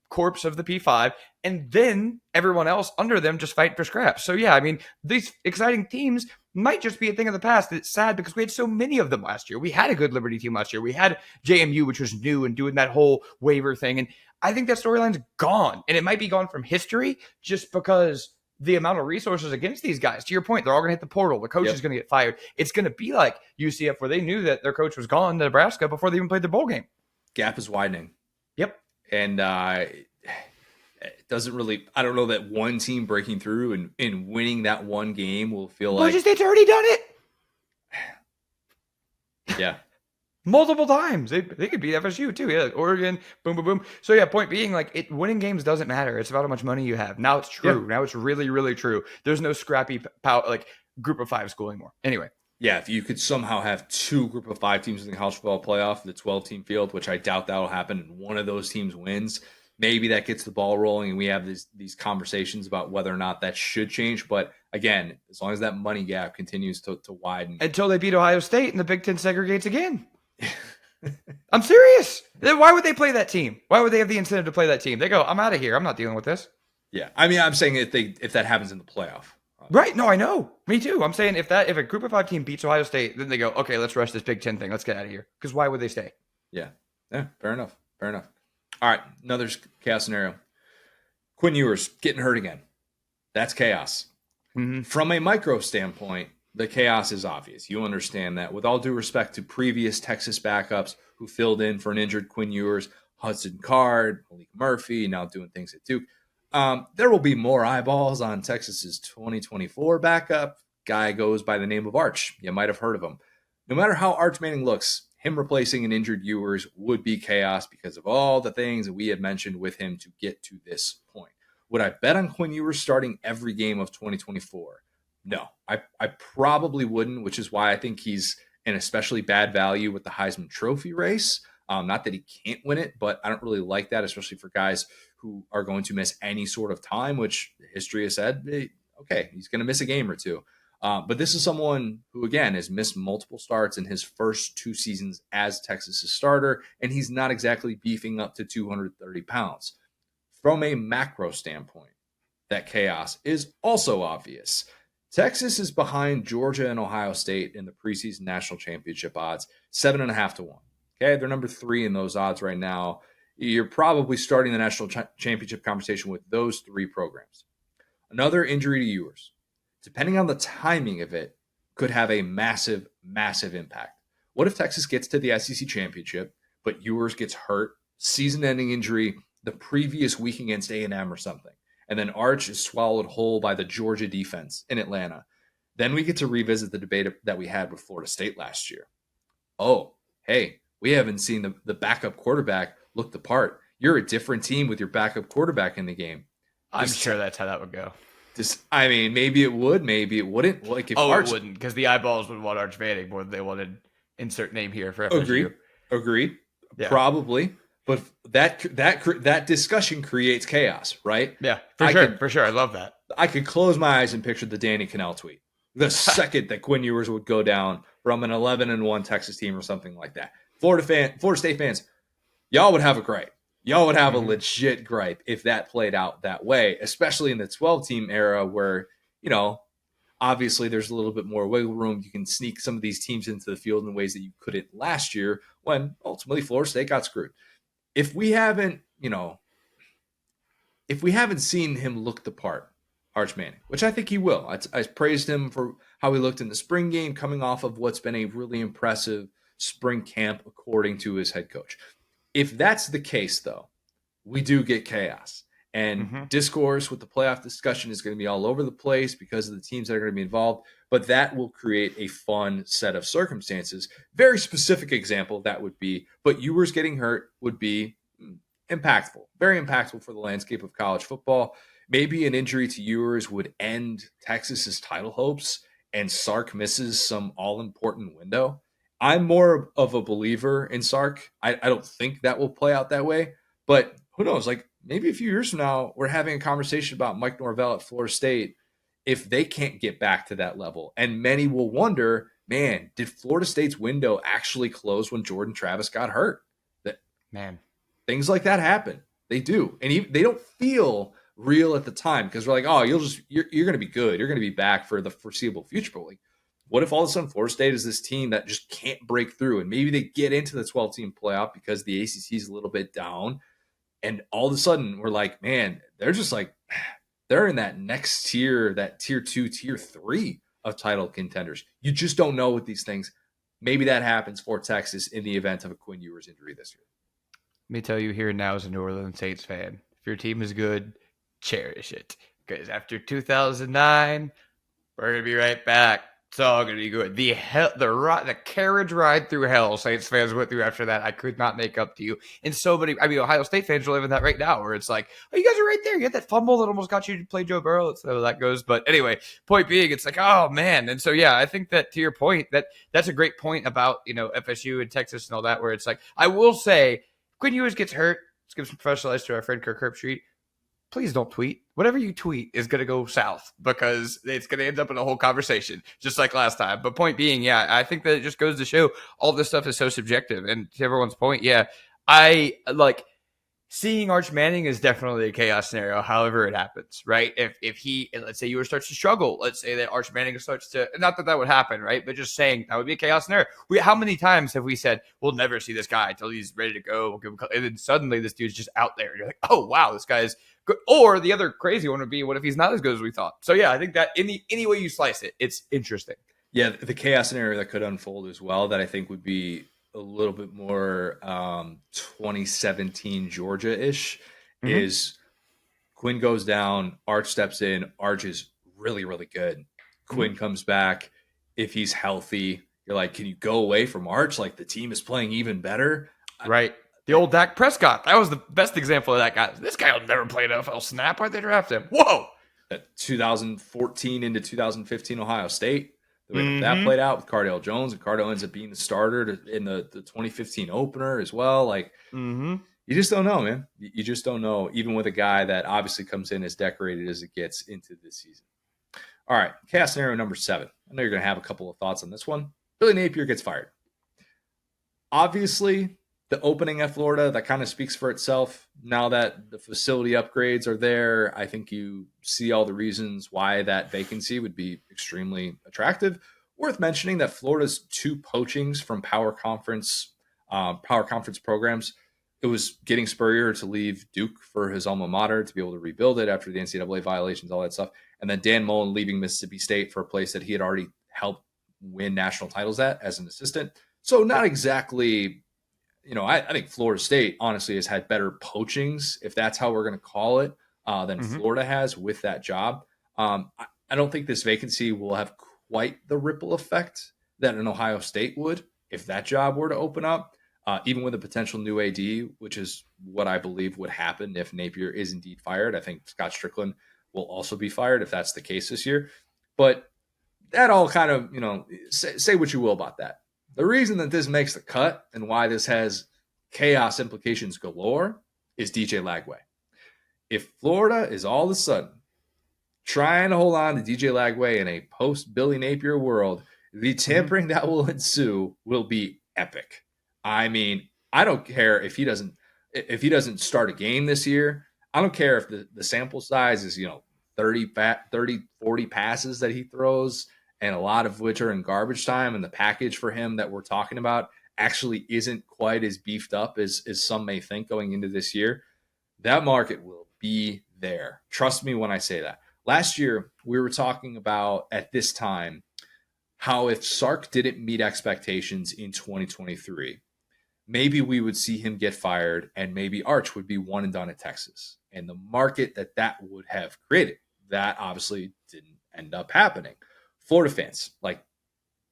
corpse of the P5, and then everyone else under them just fighting for scraps. So yeah, I mean, these exciting teams might just be a thing of the past. It's sad because we had so many of them last year. We had a good Liberty team last year. We had JMU, which was new and doing that whole waiver thing. And I think that storyline's gone, and it might be gone from history just because the amount of resources against these guys. To your point, they're all going to hit the portal. The coach is going to get fired. It's going to be like UCF, where they knew that their coach was gone to Nebraska before they even played their bowl game. Gap is widening. Yep. And it doesn't really, I don't know that one team breaking through and winning that one game will feel like. Boise State's already done it. Yeah. Multiple times. They could beat FSU too. Yeah. Oregon, boom, boom, boom. So yeah, point being, like, winning games doesn't matter. It's about how much money you have. Now it's true. Yeah. Now it's really, really true. There's no scrappy group of 5 school anymore. Anyway. Yeah, if you could somehow have 2 group of 5 teams in the college football playoff, the 12-team field, which I doubt that'll happen, and one of those teams wins, maybe that gets the ball rolling, and we have these conversations about whether or not that should change. But again, as long as that money gap continues to widen. Until they beat Ohio State and the Big Ten segregates again. I'm serious. Then why would they play that team? Why would they have the incentive to play that team? They go, I'm out of here. I'm not dealing with this. Yeah, I mean, I'm saying if that happens in the playoff. Right. No, I know. Me too. I'm saying if a group of 5 team beats Ohio State, then they go, okay, let's rush this Big Ten thing. Let's get out of here. Because why would they stay? Yeah. Yeah, fair enough. Fair enough. All right, another chaos scenario. Quinn Ewers getting hurt again. That's chaos. Mm-hmm. From a micro standpoint, the chaos is obvious. You understand that. With all due respect to previous Texas backups who filled in for an injured Quinn Ewers, Hudson Card, Malik Murphy, now doing things at Duke, there will be more eyeballs on Texas's 2024 backup. Guy goes by the name of Arch. You might have heard of him. No matter how Arch Manning looks, him replacing an injured Ewers would be chaos because of all the things that we had mentioned with him to get to this point. Would I bet on Quinn Ewers starting every game of 2024? No, I probably wouldn't, which is why I think he's an especially bad value with the Heisman Trophy race. Not that he can't win it, but I don't really like that, especially for guys who are going to miss any sort of time, which history has said, okay, he's going to miss a game or two. But this is someone who, again, has missed multiple starts in his first 2 seasons as Texas's starter, and he's not exactly beefing up to 230 pounds. From a macro standpoint, that chaos is also obvious. Texas is behind Georgia and Ohio State in the preseason national championship odds, 7.5 to 1. Okay, they're number 3 in those odds right now. You're probably starting the national championship conversation with those 3 programs. Another injury to Ewers, depending on the timing of it, could have a massive, massive impact. What if Texas gets to the SEC championship, but Ewers gets hurt, season-ending injury the previous week against A&M or something, and then Arch is swallowed whole by the Georgia defense in Atlanta? Then we get to revisit the debate that we had with Florida State last year. Oh, hey, we haven't seen the backup quarterback look the part. You're a different team with your backup quarterback in the game. I'm sure that's how that would go. I mean, maybe it would, maybe it wouldn't. Like if Arch, it wouldn't, because the eyeballs would want Arch Manning more than they wanted insert name here for FSU. Agreed. Yeah. Probably. But that discussion creates chaos, right? Yeah, for sure. I love that. I could close my eyes and picture the Danny Cannell tweet the second that Quinn Ewers would go down from an 11-1 Texas team or something like that. Florida State fans, y'all would have a gripe. Y'all would have a legit gripe if that played out that way, especially in the 12-team era where, obviously there's a little bit more wiggle room. You can sneak some of these teams into the field in ways that you couldn't last year when ultimately Florida State got screwed. If we haven't seen him look the part, Arch Manning, which I think he will. I praised him for how he looked in the spring game, coming off of what's been a really impressive spring camp, according to his head coach. If that's the case, though, we do get chaos. And discourse with the playoff discussion is going to be all over the place because of the teams that are going to be involved. But that will create a fun set of circumstances. Very specific example that would be, but Ewers getting hurt would be impactful, very impactful for the landscape of college football. Maybe an injury to Ewers would end Texas's title hopes and Sark misses some all-important window. I'm more of a believer in Sark. I don't think that will play out that way, but who knows? Like maybe a few years from now, we're having a conversation about Mike Norvell at Florida State if they can't get back to that level. And many will wonder, man, did Florida State's window actually close when Jordan Travis got hurt? Things like that happen. They do. And they don't feel real at the time because we're like, oh, you're going to be good. You're going to be back for the foreseeable future. But like, what if all of a sudden Florida State is this team that just can't break through and maybe they get into the 12-team playoff because the ACC is a little bit down. And all of a sudden we're like, man, they're just like, they're in that next tier, that tier 2, tier 3 of title contenders. You just don't know with these things. Maybe that happens for Texas in the event of a Quinn Ewers injury this year. Let me tell you here now as a New Orleans Saints fan, if your team is good, cherish it. Because after 2009, we're going to be right back. It's all going to be good. The carriage ride through hell Saints fans went through after that, I could not make up to you. And so many, Ohio State fans are living that right now, where it's like, oh, you guys are right there. You had that fumble that almost got you to play Joe Burrow. That's how that goes. But anyway, point being, it's like, oh, man. And so, yeah, I think that to your point, that's a great point about, FSU and Texas and all that, where it's like, I will say, Quinn Ewers gets hurt. Let's give some professional advice to our friend Kirk Herbstreit. Please don't tweet. Whatever you tweet is going to go south because it's going to end up in a whole conversation, just like last time. But point being, yeah, I think that it just goes to show all this stuff is so subjective. And to everyone's point, yeah, I like seeing Arch Manning is definitely a chaos scenario, however it happens, right? If he, let's say, starts to struggle, let's say that Arch Manning starts to, not that would happen, right? But just saying that would be a chaos scenario. How many times have we said we'll never see this guy until he's ready to go? We'll give him, and then suddenly this dude's just out there. You're like, oh wow, this guy's good. Or the other crazy one would be, what if he's not as good as we thought? So yeah, I think that any way you slice it, it's interesting. Yeah, the chaos scenario that could unfold as well, that I think would be a little bit more 2017 Georgia-ish, is Quinn goes down, Arch steps in, Arch is really, really good. Quinn comes back. If he's healthy, you're like, can you go away from Arch? Like, the team is playing even better. Right. The old Dak Prescott. That was the best example of that guy. This guy will never play an NFL snap. Why'd they draft him? Whoa. 2014 into 2015 Ohio State. The way that played out with Cardale Jones, and Cardale ends up being the starter in the 2015 opener as well. Like, you just don't know, man. You just don't know, even with a guy that obviously comes in as decorated as it gets into this season. All right, chaos scenario number 7. I know you're going to have a couple of thoughts on this one. Billy Napier gets fired. Obviously, the opening at Florida, that kind of speaks for itself. Now that the facility upgrades are there, I think you see all the reasons why that vacancy would be extremely attractive. Worth mentioning that Florida's 2 poachings from power conference programs, it was getting Spurrier to leave Duke for his alma mater to be able to rebuild it after the NCAA violations, all that stuff. And then Dan Mullen leaving Mississippi State for a place that he had already helped win national titles at as an assistant. So not exactly, I think Florida State honestly has had better poachings, if that's how we're going to call it, than Florida has with that job. I don't think this vacancy will have quite the ripple effect that an Ohio State would if that job were to open up, even with a potential new AD, which is what I believe would happen if Napier is indeed fired. I think Scott Strickland will also be fired if that's the case this year. But that all kind of, say what you will about that. The reason that this makes the cut and why this has chaos implications galore is DJ Lagway. If Florida is all of a sudden trying to hold on to DJ Lagway in a post-Billy Napier world, the tampering that will ensue will be epic. I mean, I don't care if he doesn't start a game this year. I don't care if the sample size is, 30, 40 passes that he throws, and a lot of which are in garbage time, and the package for him that we're talking about actually isn't quite as beefed up as some may think going into this year. That market will be there. Trust me when I say that. Last year, we were talking about, at this time, how if Sark didn't meet expectations in 2023, maybe we would see him get fired and maybe Arch would be one and done at Texas. And the market that would have created, that obviously didn't end up happening. Florida fans,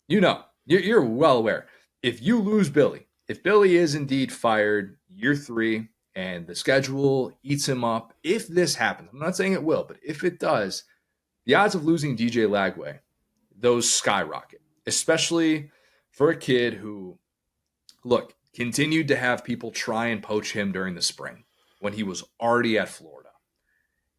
you're well aware. If you lose Billy, if Billy is indeed fired year 3 and the schedule eats him up, if this happens, I'm not saying it will, but if it does, the odds of losing DJ Lagway, those skyrocket, especially for a kid who, continued to have people try and poach him during the spring when he was already at Florida.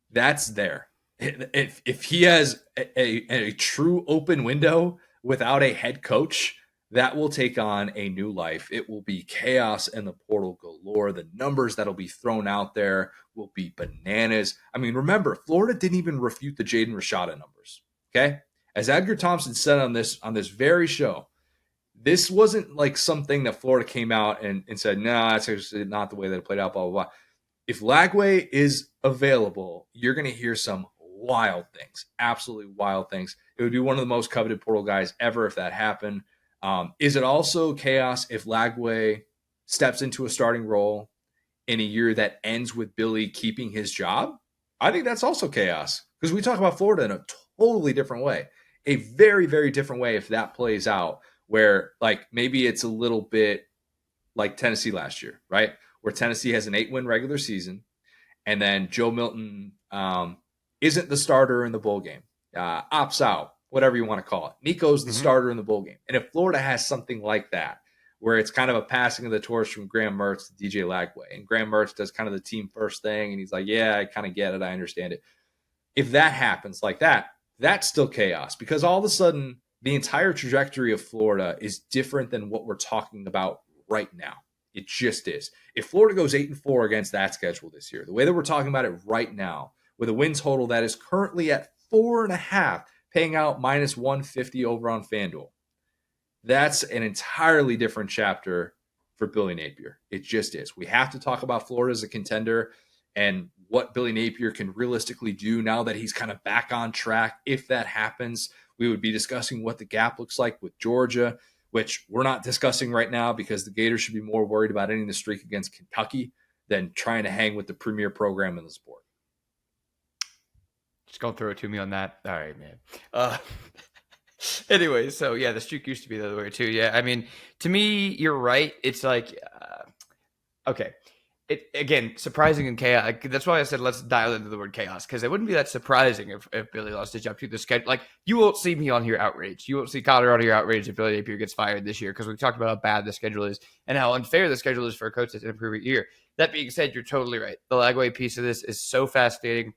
That's there. If he has a true open window without a head coach, that will take on a new life. It will be chaos in the portal galore. The numbers that'll be thrown out there will be bananas. I mean, remember, Florida didn't even refute the Jaden Rashada numbers. Okay, as Edgar Thompson said on this very show, this wasn't like something that Florida came out and said, no, that's actually not the way that it played out, blah, blah, blah. If Lagway is available, you're going to hear some wild things, absolutely wild things. It would be one of the most coveted portal guys ever if that happened. Is it also chaos if Lagway steps into a starting role in a year that ends with Billy keeping his job? I think that's also chaos, because we talk about Florida in a totally different way, a very, very different way if that plays out, where maybe it's a little bit like Tennessee last year, right? Where Tennessee has an 8-win regular season, and then Joe Milton isn't the starter in the bowl game, opts out, whatever you want to call it. Nico's the starter in the bowl game. And if Florida has something like that, where it's kind of a passing of the torch from Graham Mertz to DJ Lagway, and Graham Mertz does kind of the team first thing, and he's like, yeah, I kind of get it, I understand it. If that happens like that, that's still chaos, because all of a sudden the entire trajectory of Florida is different than what we're talking about right now. It just is. If Florida goes 8-4 against that schedule this year, the way that we're talking about it right now, with a win total that is currently at 4.5, paying out -150 over on FanDuel, that's an entirely different chapter for Billy Napier. It just is. We have to talk about Florida as a contender and what Billy Napier can realistically do now that he's kind of back on track. If that happens, we would be discussing what the gap looks like with Georgia, which we're not discussing right now because the Gators should be more worried about ending the streak against Kentucky than trying to hang with the premier program in the sport. Just gonna throw it to me on that. All right, man. Anyway, so yeah, the streak used to be the other way too. Yeah, I mean, to me, you're right. It's like, okay. It again, surprising and chaos. That's why I said let's dial into the word chaos, because it wouldn't be that surprising if Billy lost his job to the schedule. Like, you won't see me on here outraged. You won't see Connor on here outraged if Billy Napier gets fired this year, because we talked about how bad the schedule is and how unfair the schedule is for a coach that's in a improve year. That being said, you're totally right. The Lagway piece of this is so fascinating.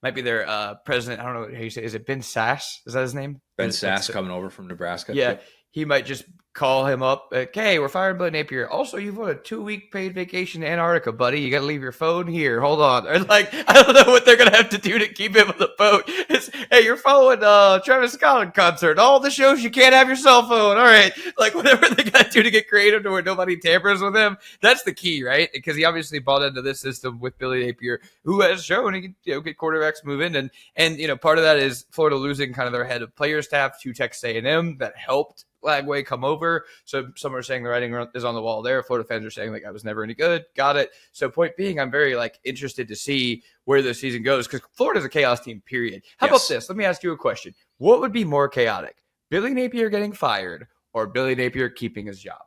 Might be their president. I don't know how you say. Is it Ben Sass? Is that his name? Ben Sass coming over from Nebraska. Yeah. He might just call him up. Hey, we're firing Billy Napier. Also, you've won a 2-week paid vacation to Antarctica, buddy. You got to leave your phone here. Hold on. Or like, I don't know what they're going to have to do to keep him on the boat. It's, hey, you're following Travis Scott concert. All the shows you can't have your cell phone. All right. Like, whatever they got to do to get creative to where nobody tampers with him. That's the key, right? Because he obviously bought into this system with Billy Napier, who has shown he can get quarterbacks moving. And part of that is Florida losing kind of their head of player staff to Texas A&M. That helped Lagway come over. So some are saying the writing is on the wall there. Florida fans are saying, like, I was never any good. Got it. So point being, I'm very interested to see where the season goes, because Florida's a chaos team, period. How about this? Let me ask you a question. What would be more chaotic? Billy Napier getting fired or Billy Napier keeping his job?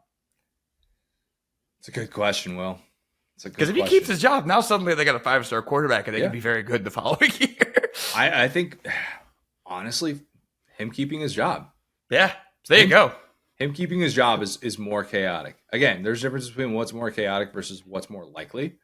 It's a good question, Will. Because if he keeps his job, now suddenly they got a 5-star quarterback and they can be very good the following year. I think, honestly, him keeping his job. Yeah. So there you go. Him keeping his job is more chaotic. Again, there's a difference between what's more chaotic versus what's more likely.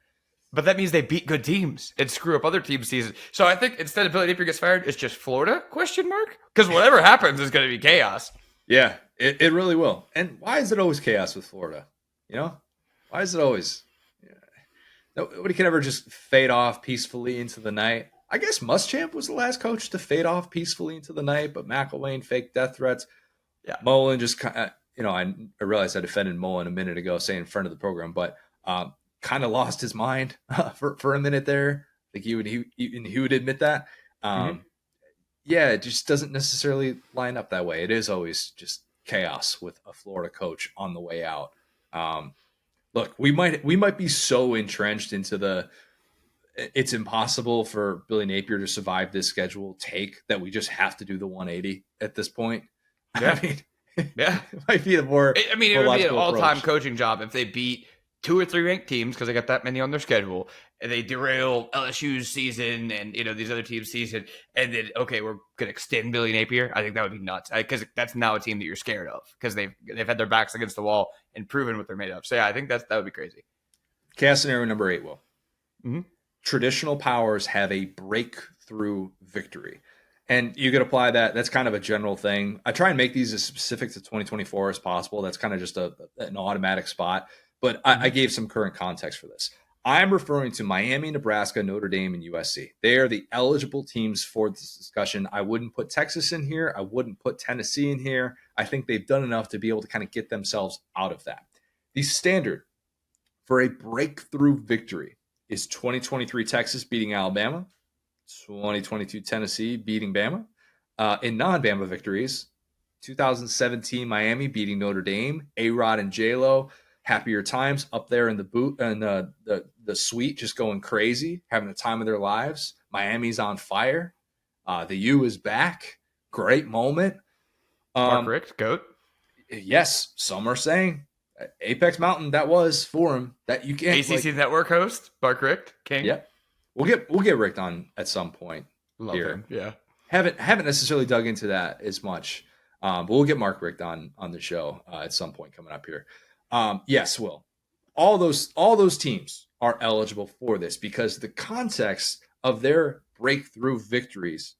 But that means they beat good teams and screw up other teams' season. So I think instead of Billy Napier gets fired, it's just Florida, ? Because whatever happens is going to be chaos. Yeah, it really will. And why is it always chaos with Florida? Why is it always? Nobody can ever just fade off peacefully into the night. I guess Muschamp was the last coach to fade off peacefully into the night, but McElwain faked death threats. Yeah, Mullen just kind of, I realized I defended Mullen a minute ago, saying in front of the program, but kind of lost his mind for a minute there. I think he would admit that. Yeah, it just doesn't necessarily line up that way. It is always just chaos with a Florida coach on the way out. Look, we might be so entrenched into it's impossible for Billy Napier to survive this schedule take that we just have to do the 180 at this point. Yeah. I mean, yeah, it might be the more. I mean, it would be an all-time coaching job if they beat 2 or 3 ranked teams, because they got that many on their schedule, and they derail LSU's season and these other teams' season, and then we're gonna extend Billy Napier. I think that would be nuts, because that's now a team that you're scared of, because they've had their backs against the wall and proven what they're made of. So yeah, I think that would be crazy. Chaos scenario number 8, Will. Mm-hmm. Traditional powers have a breakthrough victory. And you could apply that. That's kind of a general thing. I try and make these as specific to 2024 as possible. That's kind of just an automatic spot. But I gave some current context for this. I'm referring to Miami, Nebraska, Notre Dame, and USC. They are the eligible teams for this discussion. I wouldn't put Texas in here. I wouldn't put Tennessee in here. I think they've done enough to be able to kind of get themselves out of that. The standard for a breakthrough victory is 2023 Texas beating Alabama, 2022 Tennessee beating Bama. In non-Bama victories, 2017 Miami beating Notre Dame, A-Rod and J-Lo, happier times up there in the boot and the suite, just going crazy, having the time of their lives. Miami's on fire. The U is back. Great moment. Mark Richt, GOAT. Yes, some are saying Apex Mountain, that was for him. That you can't. ACC Network host Mark Richt, King. Yeah. We'll get Rick on at some point. Love him. Yeah. Haven't necessarily dug into that as much. But we'll get Mark Richt on the show at some point coming up here. Yes, Will. All those teams are eligible for this because the context of their breakthrough victories,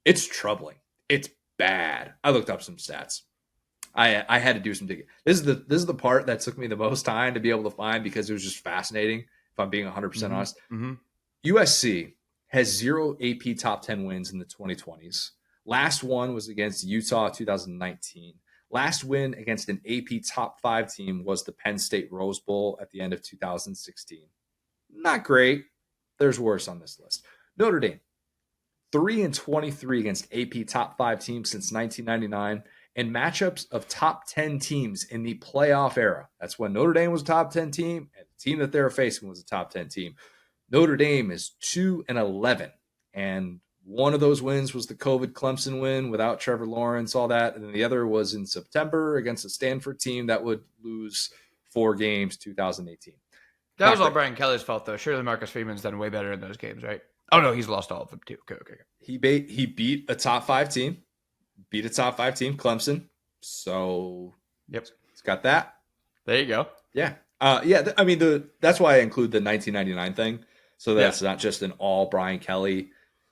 it's troubling. It's bad. I looked up some stats. I had to do some digging. This is the part that took me the most time to be able to find because it was just fascinating. If I'm being 100% honest, USC has 0 AP top 10 wins in the 2020s. Last one was against Utah 2019. Last win against an AP top 5 team was the Penn State Rose Bowl at the end of 2016. Not great. There's worse on this list. Notre Dame, 3-23 against AP top 5 teams since 1999, and matchups of top 10 teams in the playoff era. That's when Notre Dame was a top 10 team, and the team that they were facing was a top 10 team. Notre Dame is 2-11, and one of those wins was the COVID Clemson win without Trevor Lawrence, all that, and then the other was in September against a Stanford team that would lose 4 games, 2018. That was all Brian Kelly's fault, though. Surely Marcus Freeman's done way better in those games, right? Oh, no, he's lost all of them, too. Okay. He beat a top 5 team, Clemson. So, yep, he's got that. There you go. Yeah. I mean, that's why I include the 1999 thing. So that's not just an all Brian Kelly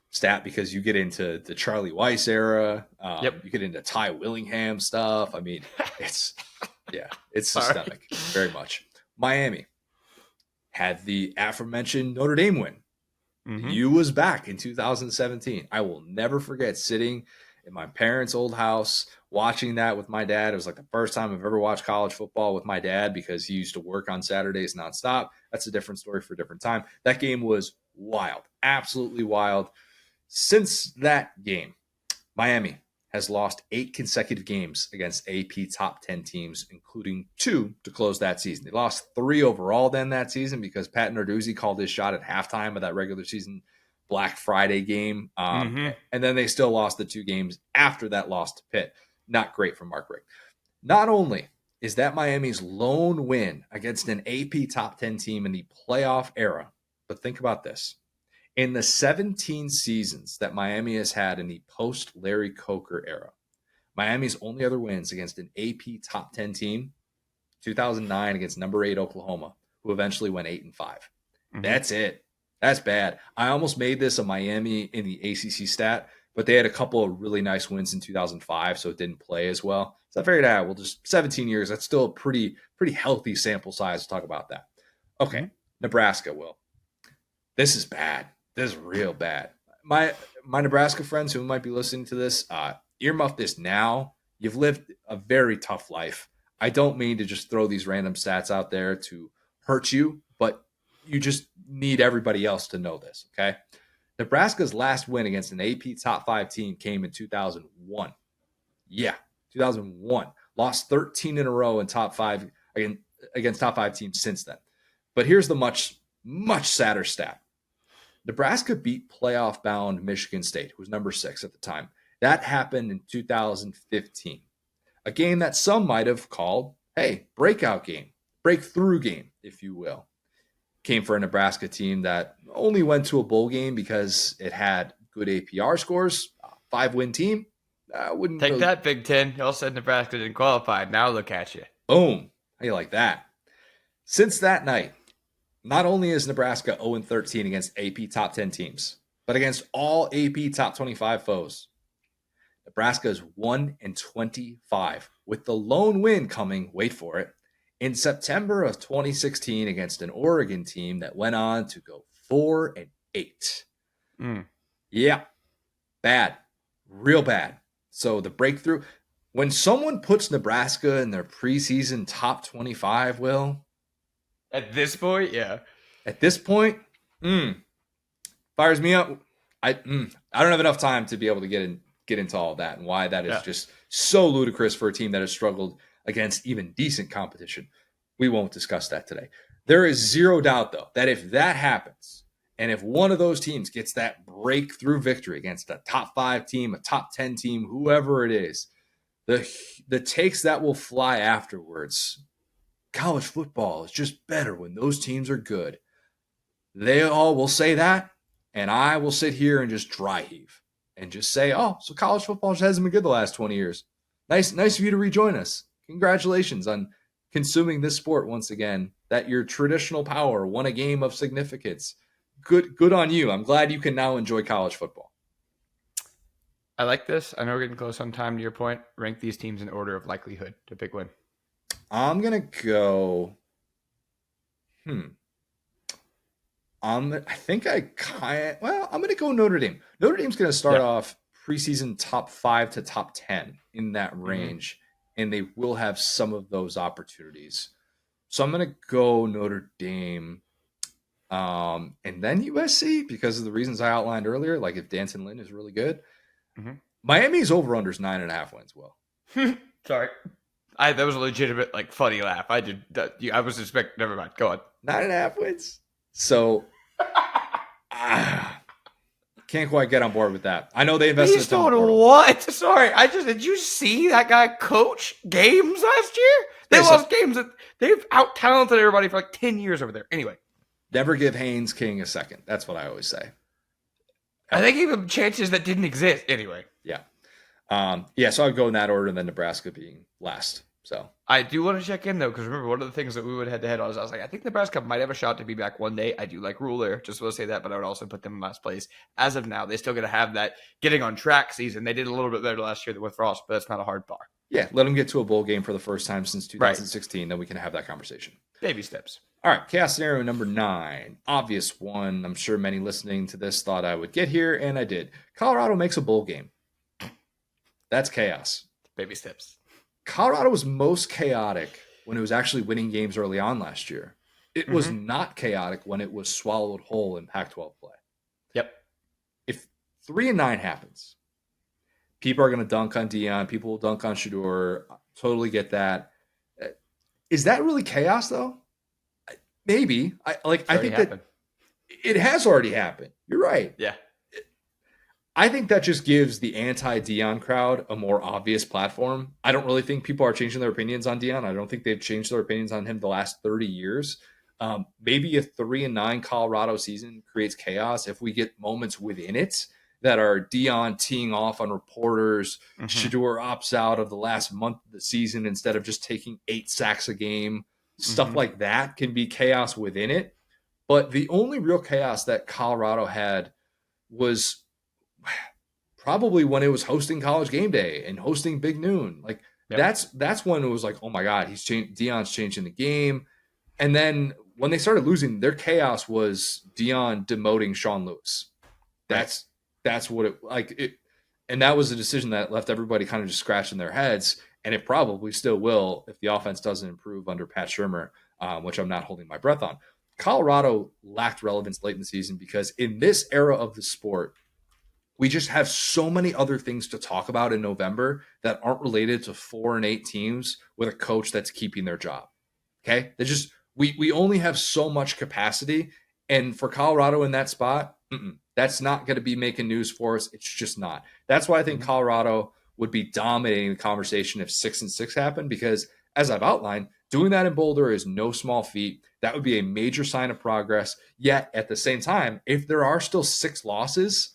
stat, because you get into the Charlie Weiss era. You get into Ty Willingham stuff. I mean, it's systemic, very much. Miami had the aforementioned Notre Dame win. U was back in 2017. I will never forget sitting in my parents' old house watching that with my dad. It was like the first time I've ever watched college football with my dad, because he used to work on Saturdays nonstop. That's a different story for a different time. That game was wild, absolutely wild. Since that game, Miami has lost 8 consecutive games against AP top 10 teams, including 2 to close that season. They lost 3 overall then that season because Pat Narduzzi called his shot at halftime of that regular season Black Friday game. And then they still lost the 2 games after that loss to Pitt. Not great for Mark Richt. Not only is that Miami's lone win against an AP top 10 team in the playoff era, but think about this. In the 17 seasons that Miami has had in the post-Larry Coker era, Miami's only other wins against an AP top 10 team, 2009 against number 8 Oklahoma, who eventually went 8-5. That's it. That's bad. I almost made this a Miami in the ACC stat, but they had a couple of really nice wins in 2005, so it didn't play as well. So I figured out, just 17 years, that's still a pretty healthy sample size to talk about that. Okay, Nebraska, Will. This is bad. This is real bad. My Nebraska friends who might be listening to this, earmuff this now. You've lived a very tough life. I don't mean to just throw these random stats out there to hurt you, but you just need everybody else to know this, okay? Nebraska's last win against an AP top 5 team came in 2001. Yeah, 2001. Lost 13 in a row in top 5 against top 5 teams since then. But here's the much sadder stat. Nebraska beat playoff-bound Michigan State, who was number 6 at the time. That happened in 2015. A game that some might have called, hey, breakout game, breakthrough game, if you will. Came for a Nebraska team that only went to a bowl game because it had good APR scores, 5-win team. Wouldn't take that, Big Ten. Y'all said Nebraska didn't qualify. Now look at you. Boom. How you like that? Since that night, not only is Nebraska 0-13 against AP top 10 teams, but against all AP top 25 foes. Nebraska is 1-25, with the lone win coming, wait for it, in September of 2016 against an Oregon team that went on to go 4-8. Yeah, bad, real bad. So the breakthrough, when someone puts Nebraska in their preseason top 25, Will, at this point, yeah. At this point, fires me up. I don't have enough time to be able to get into all of that and why that is just so ludicrous for a team that has struggled against even decent competition. We won't discuss that today. There is zero doubt, though, that if that happens, and if one of those teams gets that breakthrough victory against a top 5 team, a top 10 team, whoever it is, the takes that will fly afterwards. College football is just better when those teams are good. They all will say that, and I will sit here and just dry heave and just say, oh, so college football just hasn't been good the last 20 years. Nice of you to rejoin us. Congratulations on consuming this sport once again, that your traditional power won a game of significance. Good on you. I'm glad you can now enjoy college football. I like this. I know we're getting close on time. To your point, rank these teams in order of likelihood to big win. I'm gonna go. Hmm. I think I kind. Well, I'm gonna go Notre Dame. Notre Dame's gonna start Yeah. off preseason top 5 to top 10 in that Mm-hmm. range, and they will have some of those opportunities. So I'm gonna go Notre Dame, and then USC because of the reasons I outlined earlier. Like if Danton Lynn is really good, Mm-hmm. Miami's over unders 9.5 wins. Will Sorry. That was a legitimate, like, funny laugh. I did that. I was expecting. Never mind. Go on. 9.5 wins. So can't quite get on board with that. I know they invested Based a ton in on the portal. what? Sorry, did you see that guy coach games last year? They lost games. They've out talented everybody for like 10 years over there. Anyway, Never give Haynes King a second. That's what I always say. I think even chances that didn't exist. Anyway, Yeah. So I'd go in that order, and then Nebraska being last. So I do want to check in though, because remember one of the things that we would head to head on is I was like, I think Nebraska might have a shot to be back one day. I do like Ruler, just want to say that, but I would also put them in last place. As of now, they still got to have that getting on track season. They did a little bit better last year with Frost, but it's not a hard bar. yeah, let them get to a bowl game for the first time since 2016. Right. Then we can have that conversation. Baby steps. All right, chaos scenario number 9. Obvious one. I'm sure many listening to this thought I would get here, and I did. Colorado makes a bowl game. That's chaos. Baby steps. Colorado was most chaotic when it was actually winning games early on last year. It was not chaotic when it was swallowed whole in Pac-12 play. Yep. If 3-9 happens, people are going to dunk on Deion. People will dunk on Shedeur. Totally get that. Is that really chaos, though? Maybe. I think that it has already happened. You're right. Yeah. I think that just gives the anti-Deion crowd a more obvious platform. I don't really think people are changing their opinions on Deion. I don't think they've changed their opinions on him the last 30 years. Maybe a 3-9 Colorado season creates chaos if we get moments within it that are Deion teeing off on reporters. Shedeur opts out of the last month of the season instead of just taking 8 sacks a game. Stuff like that can be chaos within it. But the only real chaos that Colorado had was probably when it was hosting College Game Day and hosting Big Noon. Like that's when it was like, oh my God, Deion's changing the game. And then when they started losing, their chaos was Deion demoting Sean Lewis. That's what it and that was a decision that left everybody kind of just scratching their heads. And it probably still will if the offense doesn't improve under Pat Shurmur, which I'm not holding my breath on. Colorado lacked relevance late in the season because in this era of the sport, we just have so many other things to talk about in November that aren't related to 4-8 teams with a coach that's keeping their job. Okay? We only have so much capacity. And for Colorado in that spot, that's not going to be making news for us. It's just not. That's why I think Colorado would be dominating the conversation if 6-6 happened, because as I've outlined, doing that in Boulder is no small feat. That would be a major sign of progress. Yet at the same time, if there are still 6 losses,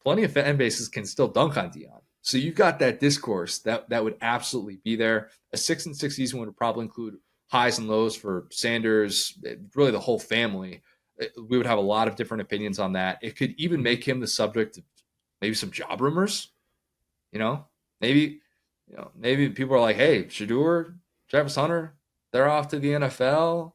plenty of fan bases can still dunk on Deion. So you've got that discourse that would absolutely be there. A 6-6 season would probably include highs and lows for Sanders, really the whole family. We would have a lot of different opinions on that. It could even make him the subject of maybe some job rumors. Maybe people are like, hey, Shedeur, Travis Hunter, they're off to the NFL.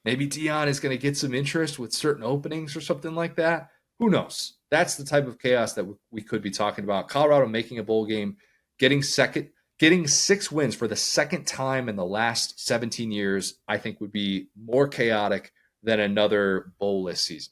Maybe Deion is going to get some interest with certain openings or something like that. Who knows? That's the type of chaos that we could be talking about. Colorado making a bowl game, getting 6 wins for the second time in the last 17 years, I think would be more chaotic than another bowl-less season.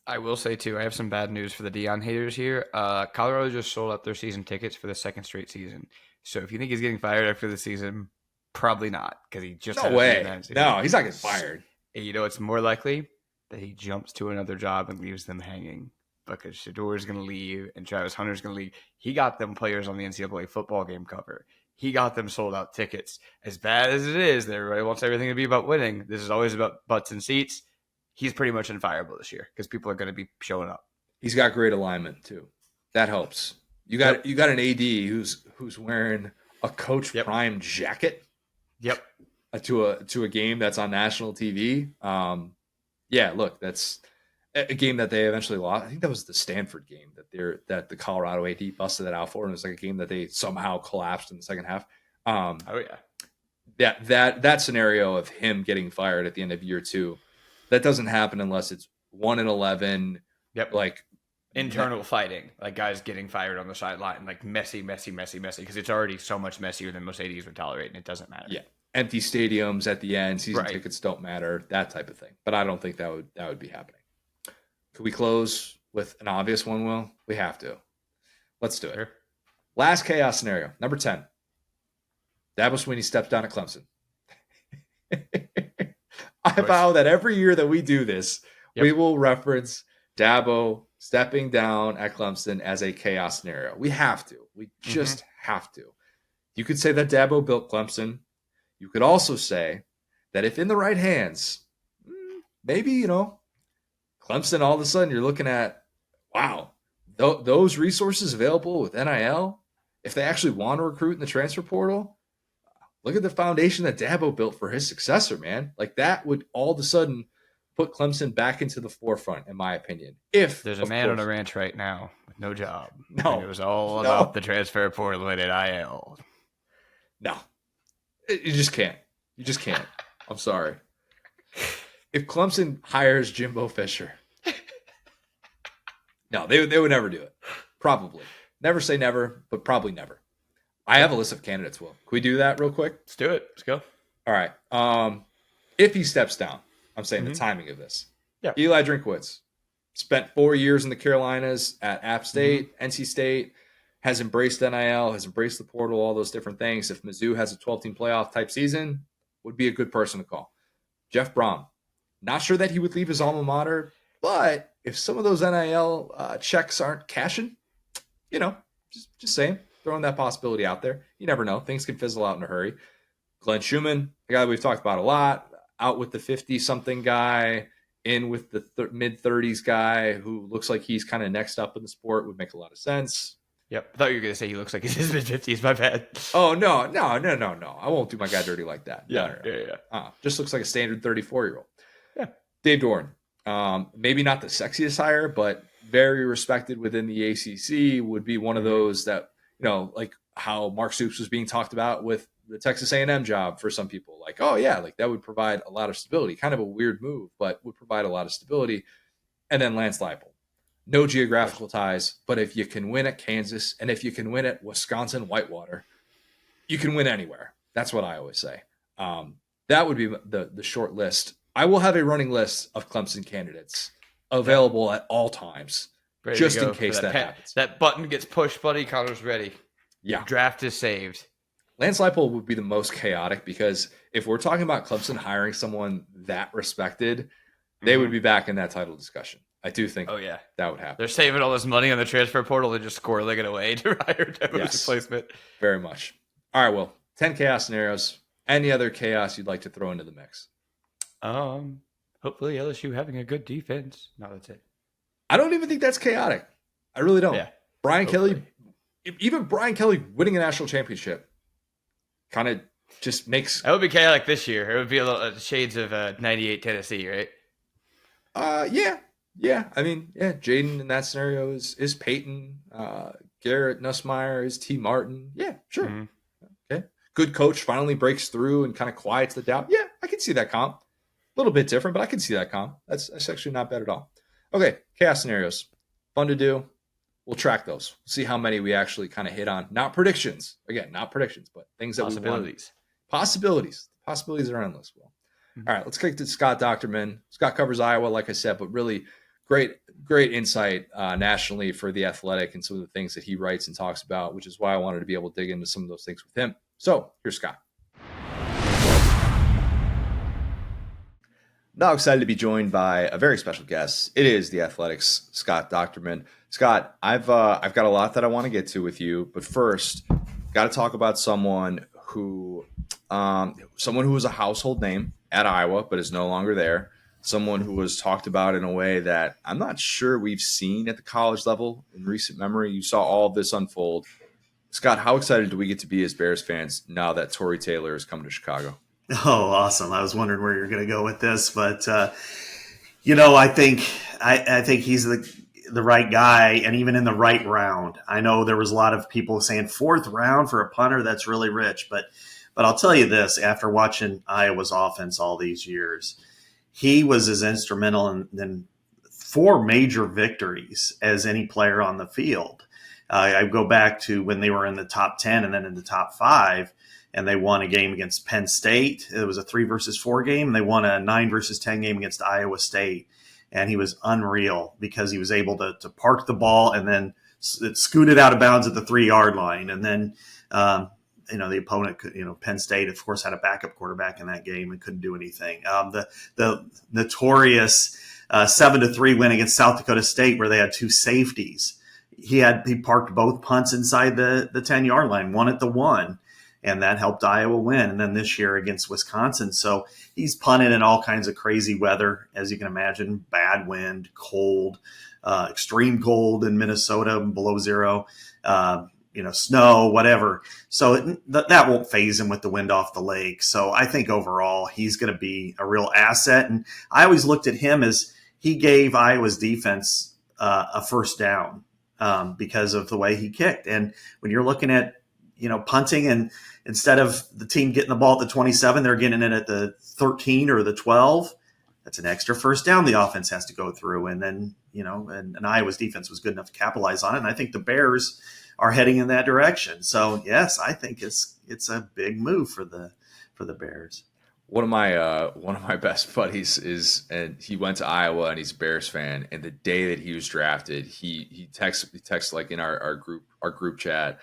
I will say, too, I have some bad news for the Deion haters here. Colorado just sold out their season tickets for the second straight season. So if you think he's getting fired after the season, probably not, because he just no way. No, he's not getting fired. And it's more likely that he jumps to another job and leaves them hanging, because Shedeur is going to leave and Travis Hunter is going to leave. He got them players on the NCAA football game cover. He got them sold out tickets. As bad as it is, that everybody wants everything to be about winning. This is always about butts and seats. He's pretty much unfireable this year because people are going to be showing up. He's got great alignment too. That helps. You got an AD who's wearing a Coach Prime jacket. Yep. To a game that's on national TV. Look, that's a game that they eventually lost. I think that was the Stanford game that the Colorado AD busted that out for, and it was like a game that they somehow collapsed in the second half. Oh yeah, That scenario of him getting fired at the end of year 2, that doesn't happen unless it's 1-11. Yep. Like internal fighting, like guys getting fired on the sideline, like messy, because it's already so much messier than most ADs would tolerate, and it doesn't matter. Yeah, empty stadiums at the end, season tickets don't matter, that type of thing. But I don't think that would be happening. Could we close with an obvious one, Will? We have to. Let's do it. Sure. Last chaos scenario, number 10. Dabo Swinney steps down at Clemson. I vow that every year that we do this, we will reference Dabo stepping down at Clemson as a chaos scenario. We have to. We just have to. You could say that Dabo built Clemson. You could also say that if in the right hands, maybe, Clemson, all of a sudden you're looking at, wow, those resources available with NIL, if they actually want to recruit in the transfer portal, look at the foundation that Dabo built for his successor, man. Like that would all of a sudden put Clemson back into the forefront, in my opinion. If there's a man on a ranch right now with no job. No. It was all about the transfer portal and NIL. No. You just can't. You just can't. I'm sorry. If Clemson hires Jimbo Fisher, no, they would never do it. Probably. Never say never, but probably never. I have a list of candidates, Will. Can we do that real quick? Let's do it. Let's go. All right. If he steps down, I'm saying the timing of this. Yeah. Eli Drinkwitz spent 4 years in the Carolinas at App State, NC State, has embraced NIL, has embraced the portal, all those different things. If Mizzou has a 12-team playoff type season, would be a good person to call. Jeff Brom. Not sure that he would leave his alma mater, but if some of those NIL checks aren't cashing, just saying, throwing that possibility out there. You never know. Things can fizzle out in a hurry. Glenn Schumann, a guy we've talked about a lot, out with the 50-something guy, in with the mid-30s guy who looks like he's kind of next up in the sport, would make a lot of sense. Yep. I thought you were going to say he looks like he's in his mid-50s. My bad. Oh, no. I won't do my guy dirty like that. Yeah. Just looks like a standard 34-year-old. Yeah. Dave Doran. Maybe not the sexiest hire, but very respected within the ACC, would be one of those that, like how Mark Stoops was being talked about with the Texas A&M job for some people. Like, oh, yeah, like that would provide a lot of stability. Kind of a weird move, but would provide a lot of stability. And then Lance Leipold. No geographical ties, but if you can win at Kansas and if you can win at Wisconsin Whitewater, you can win anywhere. That's what I always say. That would be the short list. I will have a running list of Clemson candidates available at all times, just in case that happens. That button gets pushed, buddy. Connor's ready. Yeah. The draft is saved. Lance Leipold would be the most chaotic because if we're talking about Clemson hiring someone that respected, they would be back in that title discussion. I do think that would happen. They're saving all this money on the transfer portal. They're just squirreling it away to hire Dabo's replacement. Very much. All right, well, 10 chaos scenarios. Any other chaos you'd like to throw into the mix? Hopefully LSU having a good defense. No, that's it. I don't even think that's chaotic. I really don't. Yeah. Brian Kelly winning a national championship kind of just makes... That would be chaotic this year. It would be a little shades of 98 Tennessee, right? Yeah. I mean, Jaden in that scenario is Peyton. Garrett Nussmeier is T. Martin. Yeah, sure. Okay. Good coach finally breaks through and kind of quiets the doubt. Yeah, I can see that comp. A little bit different, but I can see that comp. That's actually not bad at all. Okay, chaos scenarios. Fun to do. We'll track those. See how many we actually kind of hit on. Not predictions. Again, not predictions, but things that we want. Possibilities. Possibilities are endless, Will. All right, let's kick to Scott Dochterman. Scott covers Iowa, like I said, but really great insight nationally for The Athletic and some of the things that he writes and talks about, which is why I wanted to be able to dig into some of those things with him. So here's Scott. Now excited to be joined by a very special guest. It is The Athletic's Scott Dochterman. Scott, I've got a lot that I want to get to with you, but first, got to talk about someone who was a household name at Iowa, but is no longer there. Someone who was talked about in a way that I'm not sure we've seen at the college level in recent memory. You saw all of this unfold. Scott, how excited do we get to be as Bears fans now that Torrey Taylor has come to Chicago? Oh, awesome. I was wondering where you're going to go with this, but I think he's the right guy, and even in the right round. I know there was a lot of people saying fourth round for a punter, that's really rich, but I'll tell you this: after watching Iowa's offense all these years, he was as instrumental in 4 major victories as any player on the field. I go back to when they were in the top 10 and then in the top 5, and they won a game against Penn State. It was a 3-4 game. And they won a 9-10 game against Iowa State. And he was unreal because he was able to park the ball and then it scooted out of bounds at the 3-yard line. And then, the opponent, Penn State, of course, had a backup quarterback in that game and couldn't do anything. The notorious 7-3 win against South Dakota State, where they had 2 safeties. He parked both punts inside the 10-yard line, one at the 1, and that helped Iowa win. And then this year against Wisconsin. So he's punted in all kinds of crazy weather, as you can imagine: bad wind, cold, extreme cold in Minnesota, below zero, snow, whatever. So that won't phase him with the wind off the lake. So I think overall he's going to be a real asset. And I always looked at him as he gave Iowa's defense a first down because of the way he kicked. And when you're looking at, punting, and instead of the team getting the ball at the 27, they're getting it at the 13 or the 12. That's an extra first down the offense has to go through. And then, and Iowa's defense was good enough to capitalize on it. And I think the Bears are heading in that direction. So yes, I think it's a big move for the Bears. One of my best buddies and he went to Iowa and he's a Bears fan. And the day that he was drafted, he texts like in our group chat,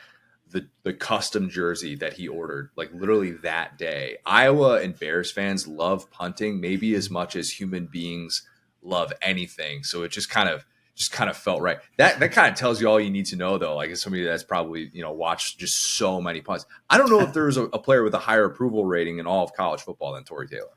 the custom jersey that he ordered, like literally that day. Iowa and Bears fans love punting maybe as much as human beings love anything. So it just kind of felt right. That kind of tells you all you need to know, though. Like, as somebody that's probably watched just so many punts. I don't know if there was a player with a higher approval rating in all of college football than Tory Taylor.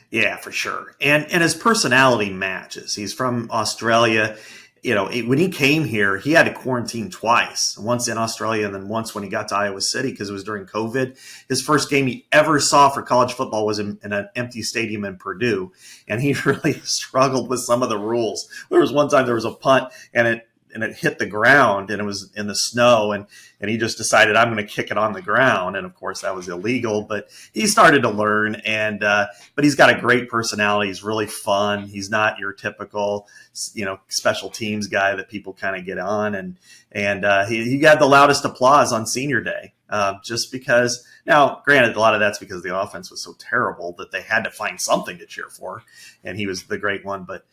Yeah, for sure. And his personality matches. He's from Australia. When he came here, he had to quarantine twice, once in Australia and then once when he got to Iowa City because it was during COVID. His first game he ever saw for college football was in an empty stadium in Purdue, and he really struggled with some of the rules. There was one time there was a punt, and it hit the ground, and it was in the snow, and he just decided, I'm going to kick it on the ground. And of course that was illegal, but he started to learn, and but he's got a great personality. He's really fun. He's not your typical, special teams guy that people kind of get on. And he got the loudest applause on senior day, just because. Now, granted, a lot of that's because the offense was so terrible that they had to find something to cheer for, and he was the great one. But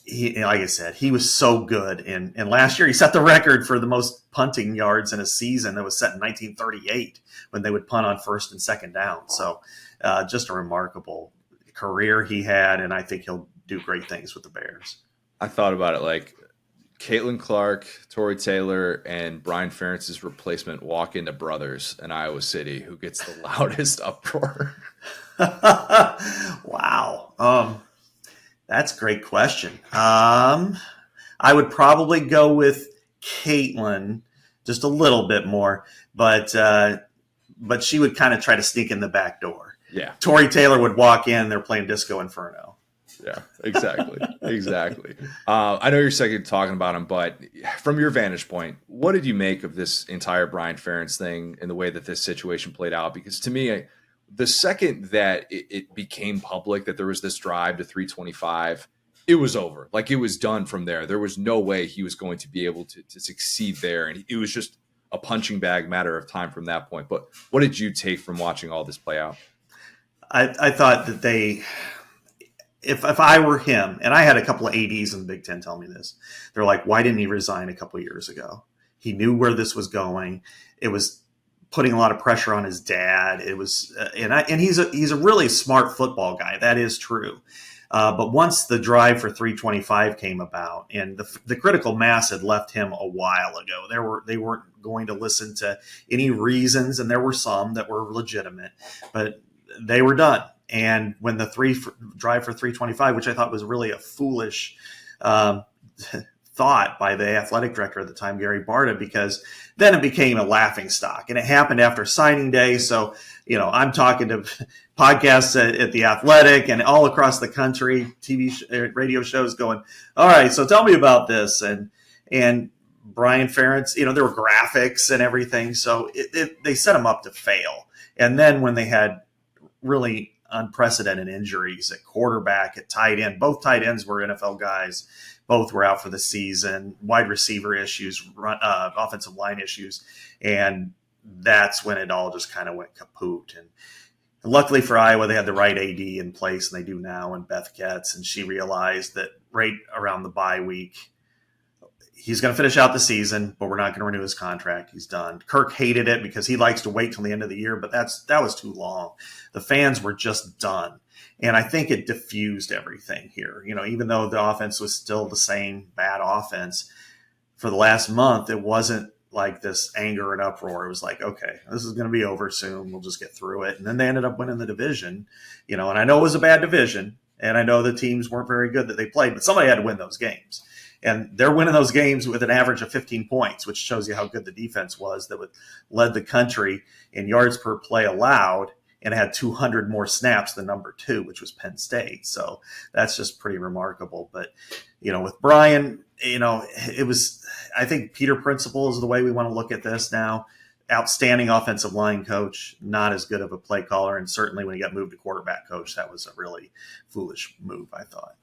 he, like I said, he was so good. And last year he set the record for the most punting yards in a season that was set in 1938 when they would punt on first and second down. So just a remarkable career he had, and I think he'll do great things with the Bears. I thought about it like Caitlin Clark, Tory Taylor, and Brian Ferentz's replacement walk into Brothers in Iowa City. Who gets the loudest uproar? Wow. That's a great question. I would probably go with Caitlin just a little bit more, but she would kind of try to sneak in the back door. Yeah. Tory Taylor would walk in, they're playing Disco Inferno. Yeah, exactly. Exactly. I know you're sick of talking about him, but from your vantage point, what did you make of this entire Brian Ferentz thing and the way that this situation played out? Because to me, the second that it became public that there was this drive to 325, it was over. Like, it was done from there. There was no way he was going to be able to succeed there. And it was just a punching bag matter of time from that point. But what did you take from watching all this play out? I thought that if I were him, and I had a couple of ADs in the Big Ten tell me this, they're like, why didn't he resign a couple of years ago? He knew where this was going. It was putting a lot of pressure on his dad. It was, and he's a really smart football guy. That is true. But once the drive for 325 came about, and the critical mass had left him a while ago, they weren't going to listen to any reasons, and there were some that were legitimate, but they were done. And when the drive for 325, which I thought was really a foolish thought by the athletic director at the time, Gary Barta, because then it became a laughing stock. And it happened after signing day. So, I'm talking to podcasts at the Athletic and all across the country, radio shows going, all right, so tell me about this. And Brian Ferentz, there were graphics and everything. So they set him up to fail. And then when they had really unprecedented injuries at quarterback, at tight end, both tight ends were NFL guys. Both were out for the season, wide receiver issues, offensive line issues. And that's when it all just kind of went kaput. And luckily for Iowa, they had the right AD in place, and they do now, and Beth Getz. And she realized that right around the bye week, he's going to finish out the season, but we're not going to renew his contract. He's done. Kirk hated it because he likes to wait till the end of the year, but that was too long. The fans were just done. And I think it diffused everything here. Even though the offense was still the same bad offense for the last month, it wasn't like this anger and uproar. It was like, okay, this is going to be over soon. We'll just get through it. And then they ended up winning the division, and I know it was a bad division, and I know the teams weren't very good that they played, but somebody had to win those games. And they're winning those games with an average of 15 points, which shows you how good the defense was that led the country in yards per play allowed and had 200 more snaps than number 2, which was Penn State. So that's just pretty remarkable. But, with Brian, it was, I think Peter Principle is the way we want to look at this now. Outstanding offensive line coach, not as good of a play caller. And certainly when he got moved to quarterback coach, that was a really foolish move, I thought.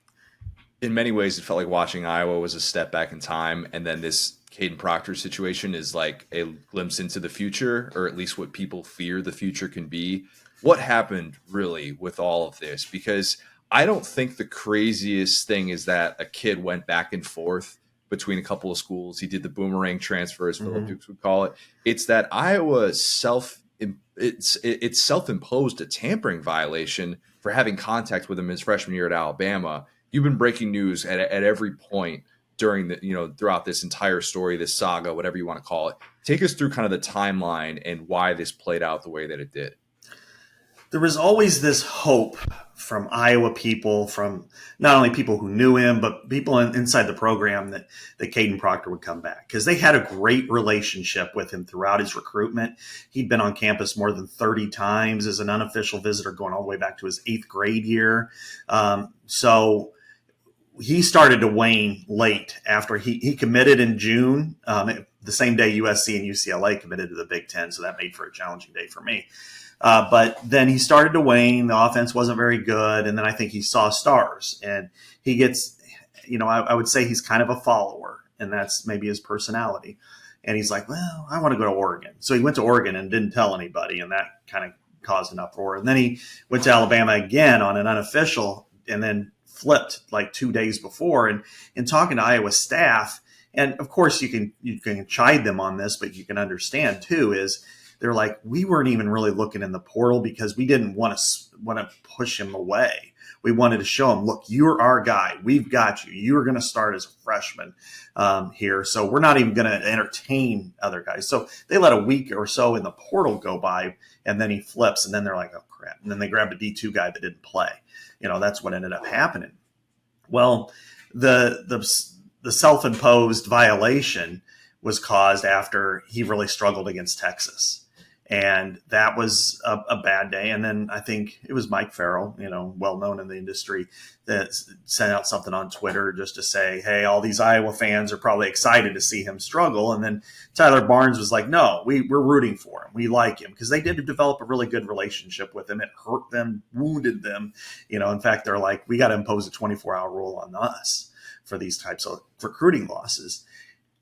In many ways, it felt like watching Iowa was a step back in time. And then this Kadyn Proctor situation is like a glimpse into the future, or at least what people fear the future can be. What happened really with all of this? Because I don't think the craziest thing is that a kid went back and forth between a couple of schools. He did the boomerang transfer, as Philip Dukes would call it. It's that Iowa self-imposed a tampering violation for having contact with him his freshman year at Alabama. You've been breaking news at every point during throughout this entire story, this saga, whatever you want to call it. Take us through kind of the timeline and why this played out the way that it did. There was always this hope from Iowa people, from not only people who knew him, but people inside the program that Kadyn Proctor would come back, because they had a great relationship with him throughout his recruitment. He'd been on campus more than 30 times as an unofficial visitor, going all the way back to his 8th grade year. So he started to wane late after he committed in June, the same day USC and UCLA committed to the Big Ten. So that made for a challenging day for me. But then he started to wane. The offense wasn't very good. And then I think he saw stars, and he gets, I would say he's kind of a follower, and that's maybe his personality. And he's like, well, I want to go to Oregon. So he went to Oregon and didn't tell anybody, and that kind of caused an uproar. And then he went to Alabama again on an unofficial, and then flipped like 2 days before. And in talking to Iowa staff, and of course you can chide them on this, but you can understand too, is they're like, we weren't even really looking in the portal because we didn't want to push him away. We wanted to show him, look, you're our guy. We've got you. You are going to start as a freshman here. So we're not even going to entertain other guys. So they let a week or so in the portal go by, and then he flips, and then they're like, oh, crap. And then they grabbed a D2 guy that didn't play. That's what ended up happening. Well, the self-imposed violation was caused after he really struggled against Texas. And that was a bad day. And then I think it was Mike Farrell, well known in the industry, that sent out something on Twitter just to say, hey, all these Iowa fans are probably excited to see him struggle. And then Tyler Barnes was like, no, we're rooting for him. We like him, because they did develop a really good relationship with him. It hurt them, wounded them. In fact, they're like, we got to impose a 24-hour rule on us for these types of recruiting losses.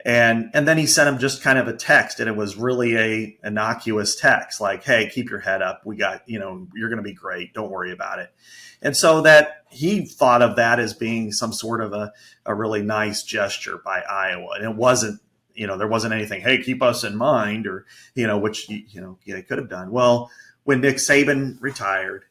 And then he sent him just kind of a text, and it was really a innocuous text like, hey, keep your head up. We got, you're going to be great. Don't worry about it. And so that he thought of that as being some sort of a really nice gesture by Iowa. And it wasn't, there wasn't anything, hey, keep us in mind, or, which, they could have done. Well, when Nick Saban retired,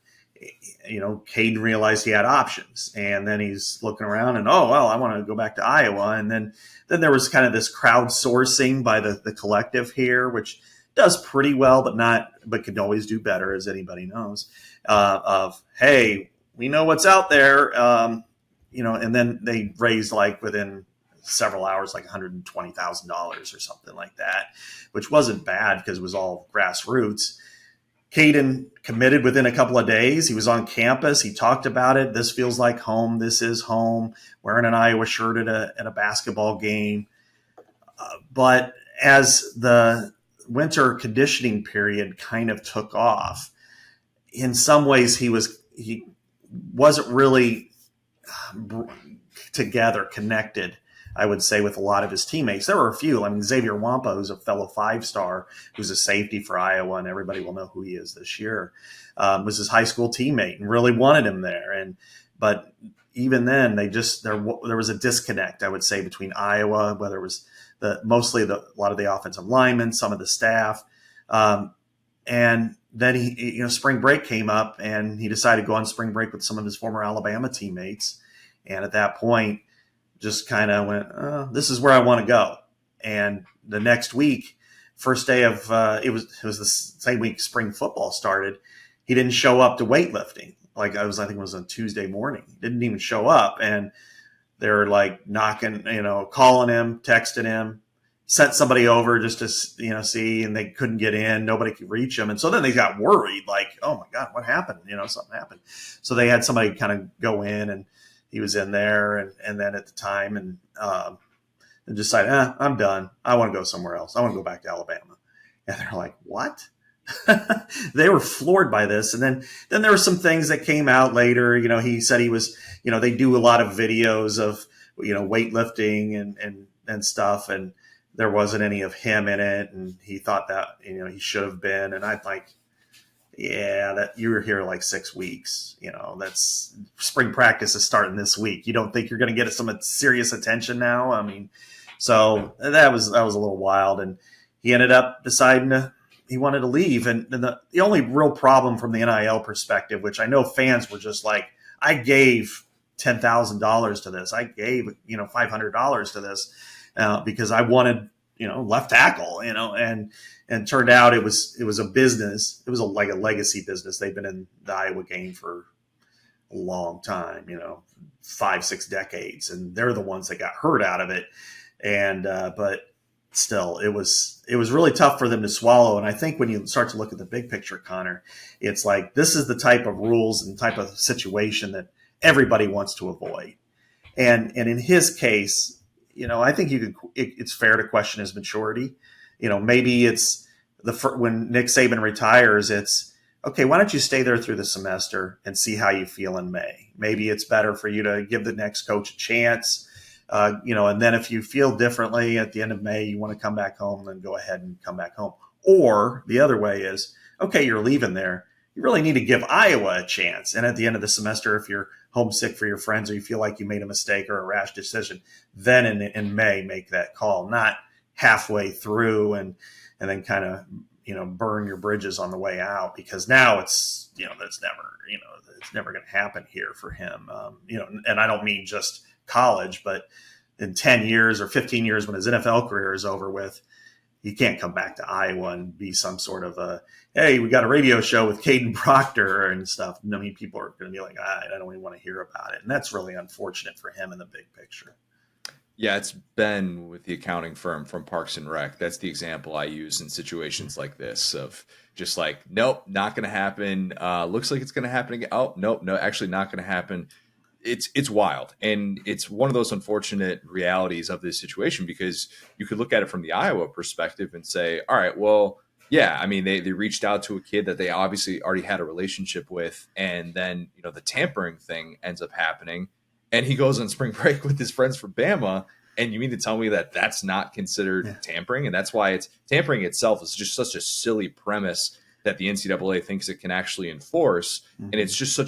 Kadyn realized he had options, and then he's looking around and, oh, well, I want to go back to Iowa. And then there was kind of this crowdsourcing by the collective here, which does pretty well, but can always do better, as anybody knows, of, hey, we know what's out there. And then they raised, like, within several hours, like $120,000 or something like that, which wasn't bad because it was all grassroots. Kadyn committed within a couple of days. He was on campus. He talked about it. This feels like home. This is home. Wearing an Iowa shirt at a basketball game. But as the winter conditioning period kind of took off, in some ways he wasn't really together, connected, I would say, with a lot of his teammates. There were a few. I mean, Xavier Wampa, who's a fellow five-star, who's a safety for Iowa, and everybody will know who he is this year, was his high school teammate and really wanted him there. But even then, there was a disconnect, I would say, between Iowa, whether it was a lot of the offensive linemen, some of the staff, and then spring break came up, and he decided to go on spring break with some of his former Alabama teammates. And at that point, just kind of went, this is where I want to go. And the next week, first day of it was the same week spring football started. He didn't show up to weightlifting. I think it was on Tuesday morning. He didn't even show up, and they were like knocking, calling him, texting him, sent somebody over just to see, and they couldn't get in. Nobody could reach him, and so then they got worried, like, oh my God, what happened? Something happened. So they had somebody kind of go in, and he was in there, and then at the time, and decided, I'm done. I want to go somewhere else. I want to go back to Alabama. And they're like, what? They were floored by this. And then there were some things that came out later. He said he was, they do a lot of videos of, weightlifting and stuff. And there wasn't any of him in it. And he thought that, he should have been. And I'm like, yeah, that you were here like 6 weeks. That's spring practice is starting this week. You don't think you're going to get some serious attention now? I mean, so that was a little wild. And he ended up deciding he wanted to leave. And the only real problem from the NIL perspective, which I know fans were just like, I gave $10,000 to this. I gave, $500 to this because I wanted, left tackle, and turned out it was a business. It was like a legacy business. They've been in the Iowa game for a long time, 5-6 decades, and they're the ones that got hurt out of it. And but still, it was really tough for them to swallow. And I think when you start to look at the big picture, Connor, it's like this is the type of rules and type of situation that everybody wants to avoid. And in his case, I think it's fair to question his maturity. Maybe it's when Nick Saban retires, it's okay. Why don't you stay there through the semester and see how you feel in May? Maybe it's better for you to give the next coach a chance. And then if you feel differently at the end of May, you want to come back home, then go ahead and come back home. Or the other way is, okay, you're leaving there. You really need to give Iowa a chance. And at the end of the semester, if you're homesick for your friends or you feel like you made a mistake or a rash decision, then in May, make that call, not halfway through and then kind of, burn your bridges on the way out, because now it's, that's never, it's never going to happen here for him. And I don't mean just college, but in 10 years or 15 years, when his NFL career is over with, you can't come back to Iowa and be some sort of hey, we got a radio show with Kadyn Proctor and stuff. I mean, people are going to be like, I don't even want to hear about it. And that's really unfortunate for him in the big picture. Yeah, it's Ben with the accounting firm from Parks and Rec. That's the example I use in situations like this of just like, nope, not going to happen. Looks like it's going to happen again. Oh, nope, no, actually not going to happen. It's wild. And it's one of those unfortunate realities of this situation, because you could look at it from the Iowa perspective and say, all right, well, yeah, I mean, they reached out to a kid that they obviously already had a relationship with. And then, the tampering thing ends up happening. And he goes on spring break with his friends from Bama. And you mean to tell me that that's not considered tampering? And that's why tampering itself is just such a silly premise that the NCAA thinks it can actually enforce. Mm-hmm. And it's just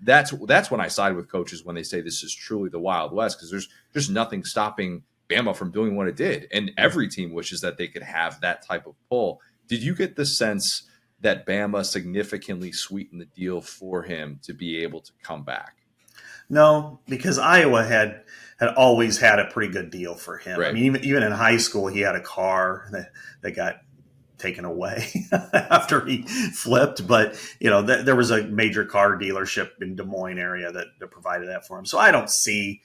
that's when I side with coaches when they say this is truly the Wild West, because there's just nothing stopping Bama from doing what it did. And every team wishes that they could have that type of pull. Did you get the sense that Bama significantly sweetened the deal for him to be able to come back? No, because Iowa had always had a pretty good deal for him. Right. I mean, even in high school, he had a car that got taken away after he flipped. But, there was a major car dealership in Des Moines area that provided that for him. So I don't see,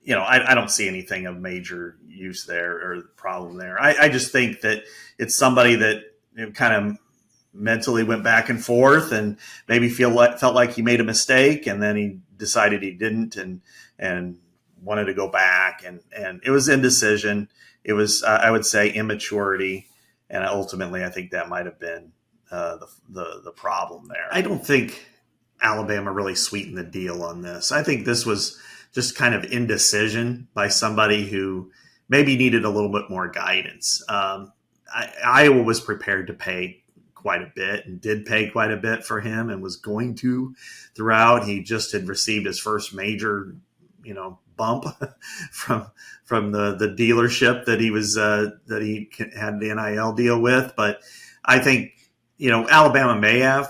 I don't see anything of major use there or problem there. I just think that it's somebody that kind of mentally went back and forth and maybe felt like he made a mistake, and then he decided he didn't, and wanted to go back, and it was indecision. It was, I would say, immaturity, and ultimately, I think that might have been the problem there. I don't think Alabama really sweetened the deal on this. I think this was just kind of indecision by somebody who maybe needed a little bit more guidance. Iowa was prepared to pay quite a bit and did pay quite a bit for him and was going to throughout. He just had received his first major, bump from the dealership that he had the NIL deal with. But I think, Alabama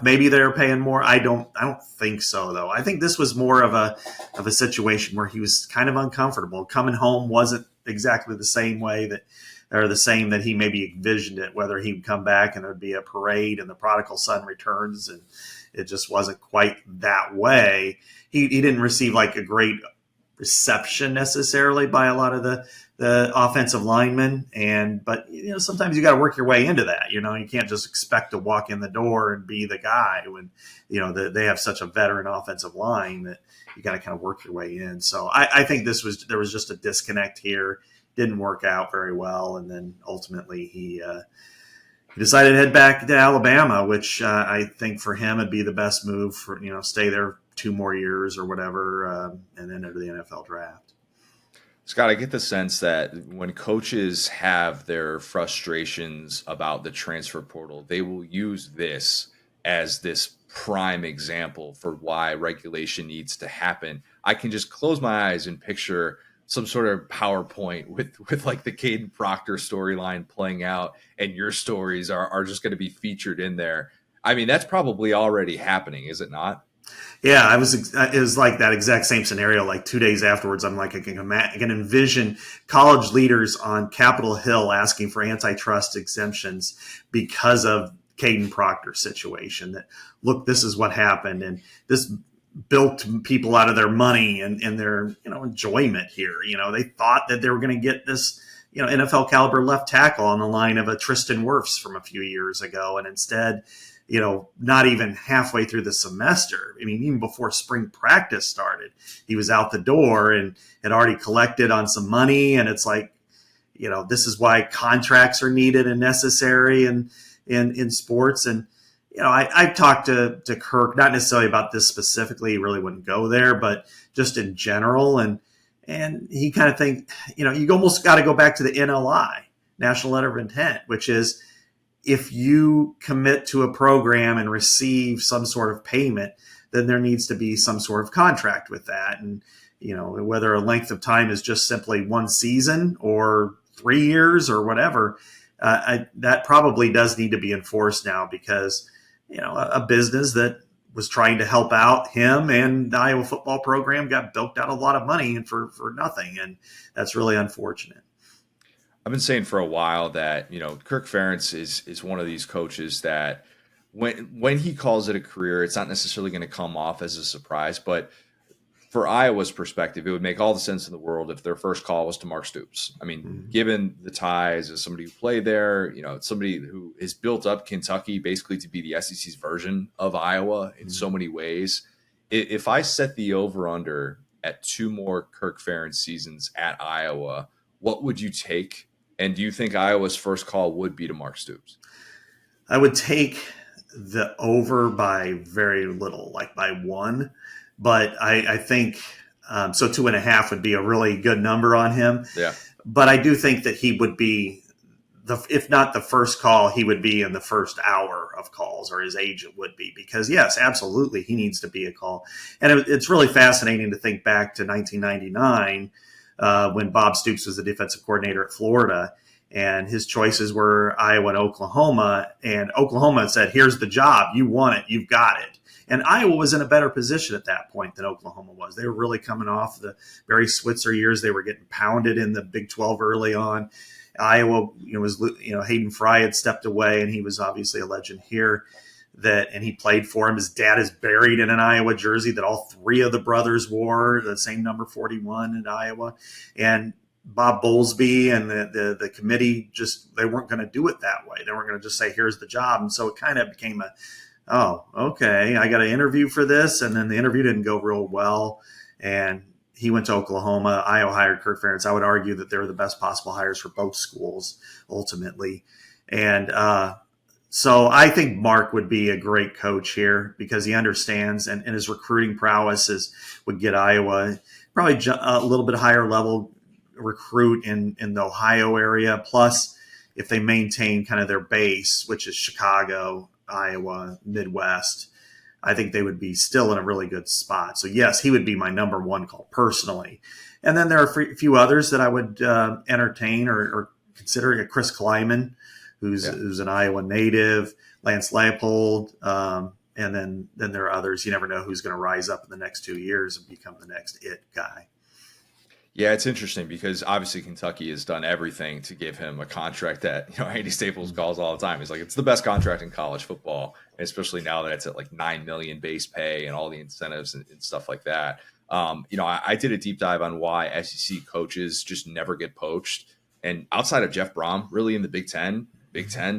maybe they're paying more. I don't think so though. I think this was more of a situation where he was kind of uncomfortable. Coming home wasn't exactly the same that he maybe envisioned it, whether he'd come back and there'd be a parade and the prodigal son returns, and it just wasn't quite that way. He didn't receive like a great reception necessarily by a lot of the offensive linemen. But sometimes you got to work your way into that. You can't just expect to walk in the door and be the guy when, they have such a veteran offensive line that you got to kind of work your way in. So I think there was just a disconnect here. Didn't work out very well. And then ultimately he decided to head back to Alabama, which I think for him would be the best move for, stay there 2 more years or whatever, and then enter the NFL draft. Scott, I get the sense that when coaches have their frustrations about the transfer portal, they will use this as this prime example for why regulation needs to happen. I can just close my eyes and picture some sort of PowerPoint with like the Kadyn Proctor storyline playing out, and your stories are just going to be featured in there. I mean, that's probably already happening, is it not? Yeah, it was like that exact same scenario. Like 2 days afterwards, I'm like, I can envision college leaders on Capitol Hill asking for antitrust exemptions because of Kadyn Proctor's situation. That, look, this is what happened, and this bilked people out of their money and their enjoyment here. They thought that they were going to get this NFL caliber left tackle on the line of a Tristan Wirfs from a few years ago, and instead, not even halfway through the semester, I mean, even before spring practice started, he was out the door and had already collected on some money. And it's like, this is why contracts are needed and necessary in sports. And, I talked to Kirk, not necessarily about this specifically, he really wouldn't go there, but just in general. And he kind of think, you almost got to go back to the NLI, National Letter of Intent, which is, if you commit to a program and receive some sort of payment, then there needs to be some sort of contract with that. And, whether a length of time is just simply 1 season or 3 years or whatever, that probably does need to be enforced now, because, a business that was trying to help out him and the Iowa football program got bilked out a lot of money and for nothing. And that's really unfortunate. I've been saying for a while that, Kirk Ferentz is one of these coaches that when he calls it a career, it's not necessarily going to come off as a surprise. But for Iowa's perspective, it would make all the sense in the world if their first call was to Mark Stoops. I mean, given the ties as somebody who played there, somebody who has built up Kentucky basically to be the SEC's version of Iowa in so many ways. If I set the over-under at 2 more Kirk Ferentz seasons at Iowa, what would you take? And do you think Iowa's first call would be to Mark Stoops? I would take the over by very little, like by 1. But I think so 2.5 would be a really good number on him. Yeah. But I do think that he would be, if not the first call, he would be in the first hour of calls, or his agent would be, because yes, absolutely, he needs to be a call. And it's really fascinating to think back to 1999. When Bob Stoops was the defensive coordinator at Florida, and his choices were Iowa and Oklahoma. And Oklahoma said, here's the job. You want it. You've got it. And Iowa was in a better position at that point than Oklahoma was. They were really coming off the Barry Switzer years. They were getting pounded in the Big 12 early on. Iowa, Hayden Fry had stepped away, and he was obviously a legend here. and he played for him. His dad is buried in an Iowa jersey that all three of the brothers wore, the same number 41 in Iowa. And Bob Bowlesby and the committee they weren't going to do it that way. They weren't going to just say, here's the job. And so it kind of became oh, okay, I got an interview for this. And then the interview didn't go real well. And he went to Oklahoma. Iowa hired Kirk Ferentz. I would argue that they were the best possible hires for both schools ultimately. And so I think Mark would be a great coach here because he understands and his recruiting prowess would get Iowa probably a little bit higher level recruit in the Ohio area. Plus, if they maintain kind of their base, which is Chicago, Iowa, Midwest, I think they would be still in a really good spot. So yes, he would be my number one call personally. And then there are a few others that I would entertain or consider. Chris Kleiman, who's an Iowa native, Lance Leipold, and then there are others. You never know who's going to rise up in the next 2 years and become the next it guy. Yeah, it's interesting because obviously Kentucky has done everything to give him a contract that, Andy Staples calls all the time. He's like, it's the best contract in college football, especially now that it's at like $9 million base pay and all the incentives and stuff like that. I did a deep dive on why SEC coaches just never get poached. And outside of Jeff Brom, really in the Big Ten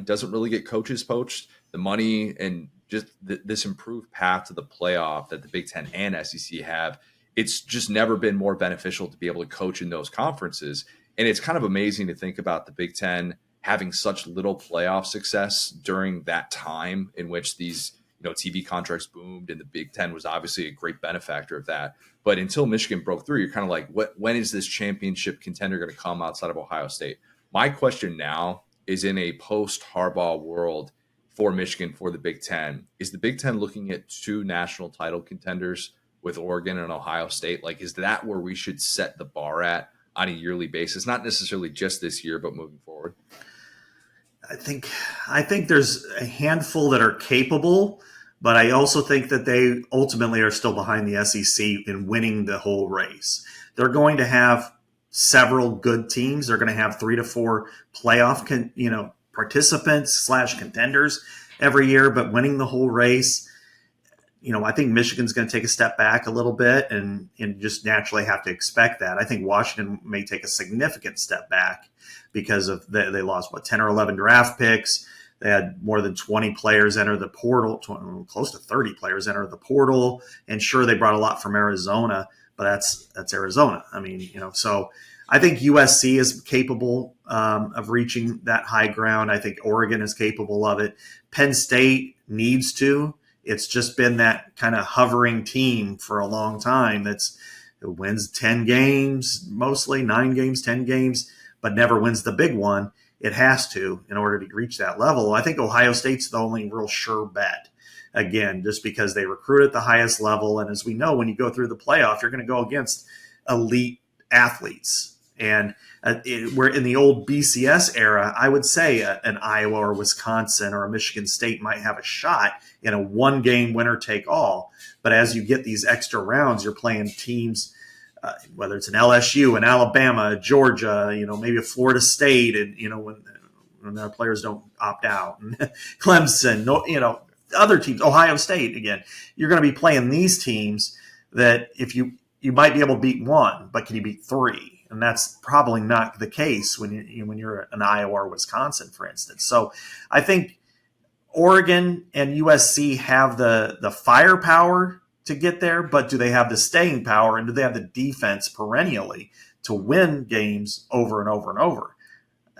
doesn't really get coaches poached. The money and just this improved path to the playoff that the Big Ten and SEC have, it's just never been more beneficial to be able to coach in those conferences. And it's kind of amazing to think about the Big Ten having such little playoff success during that time in which these TV contracts boomed, and the Big Ten was obviously a great benefactor of that. But until Michigan broke through, you're kind of like, when is this championship contender going to come outside of Ohio State? My question now is, in a post-Harbaugh world for Michigan, for the Big Ten, is the Big Ten looking at two national title contenders with Oregon and Ohio State? Like, is that where we should set the bar at on a yearly basis? Not necessarily just this year, but moving forward. I think there's a handful that are capable, but I also think that they ultimately are still behind the SEC in winning the whole race. They're going to have several good teams. They're going to have 3 to 4 playoff, participants / contenders every year, but winning the whole race, I think Michigan's going to take a step back a little bit and just naturally have to expect that. I think Washington may take a significant step back because of they lost 10 or 11 draft picks. They had more than 20 players enter the portal, close to 30 players enter the portal. And sure, they brought a lot from Arizona, but that's Arizona. So I think USC is capable of reaching that high ground. I think Oregon is capable of it. Penn State needs to. It's just been that kind of hovering team for a long time. It wins 10 games, mostly 9 games, 10 games, but never wins the big one. It has to in order to reach that level. I think Ohio State's the only real sure bet. Again, just because they recruit at the highest level. And as we know, when you go through the playoff, you're going to go against elite athletes. And we're in the old BCS era, I would say an Iowa or Wisconsin or a Michigan State might have a shot in a one-game winner-take-all. But as you get these extra rounds, you're playing teams, whether it's an LSU, an Alabama, a Georgia, maybe a Florida State, and when their players don't opt out, and Clemson, other teams, Ohio State again. You're going to be playing these teams that if you might be able to beat one, but can you beat 3? And that's probably not the case when you're an Iowa or Wisconsin, for instance. So I think Oregon and USC have the firepower to get there, but do they have the staying power and do they have the defense perennially to win games over and over and over?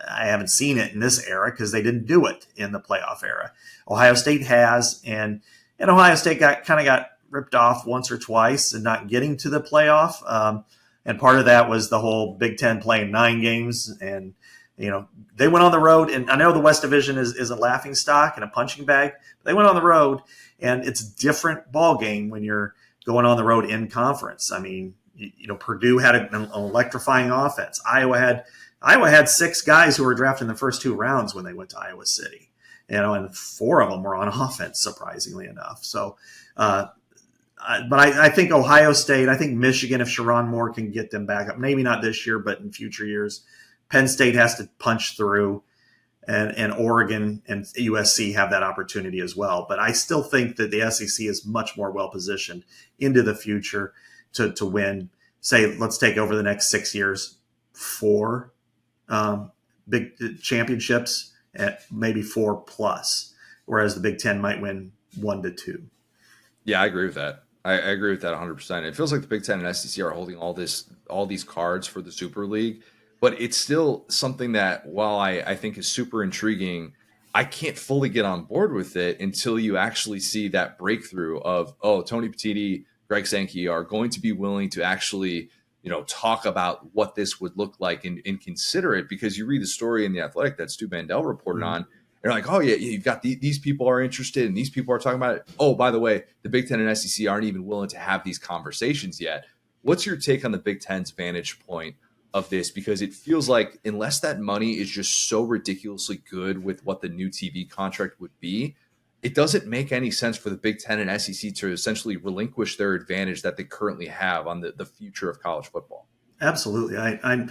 I haven't seen it in this era because they didn't do it in the playoff era. Ohio State has, and Ohio State got ripped off once or twice and not getting to the playoff. And part of that was the whole Big Ten playing 9 games. And, they went on the road. And I know the West Division is a laughing stock and a punching bag. But they went on the road, and it's a different ball game when you're going on the road in conference. Purdue had an electrifying offense. Iowa had 6 guys who were drafted in the first 2 rounds when they went to Iowa City. And 4 of them were on offense, surprisingly enough. So, but I think Ohio State, I think Michigan, if Sharon Moore can get them back up, maybe not this year, but in future years, Penn State has to punch through. and Oregon and USC have that opportunity as well. But I still think that the SEC is much more well positioned into the future to win. Say, let's take over the next 6 years, 4 big championships, at maybe 4 plus, whereas the Big Ten might win 1 to 2. Yeah, I agree with that. I agree with that 100%. It feels like the Big Ten and SEC are holding all these cards for the Super League, but it's still something that, while I think is super intriguing, I can't fully get on board with it until you actually see that breakthrough of, oh, Tony Petitti, Greg Sankey are going to be willing to actually, talk about what this would look like and consider it, because you read the story in The Athletic that Stu Mandel reported on. They're like, oh, yeah, you've got these people are interested and these people are talking about it. Oh, by the way, the Big Ten and SEC aren't even willing to have these conversations yet. What's your take on the Big Ten's vantage point of this? Because it feels like, unless that money is just so ridiculously good with what the new TV contract would be, it doesn't make any sense for the Big Ten and SEC to essentially relinquish their advantage that they currently have on the future of college football. Absolutely. I'm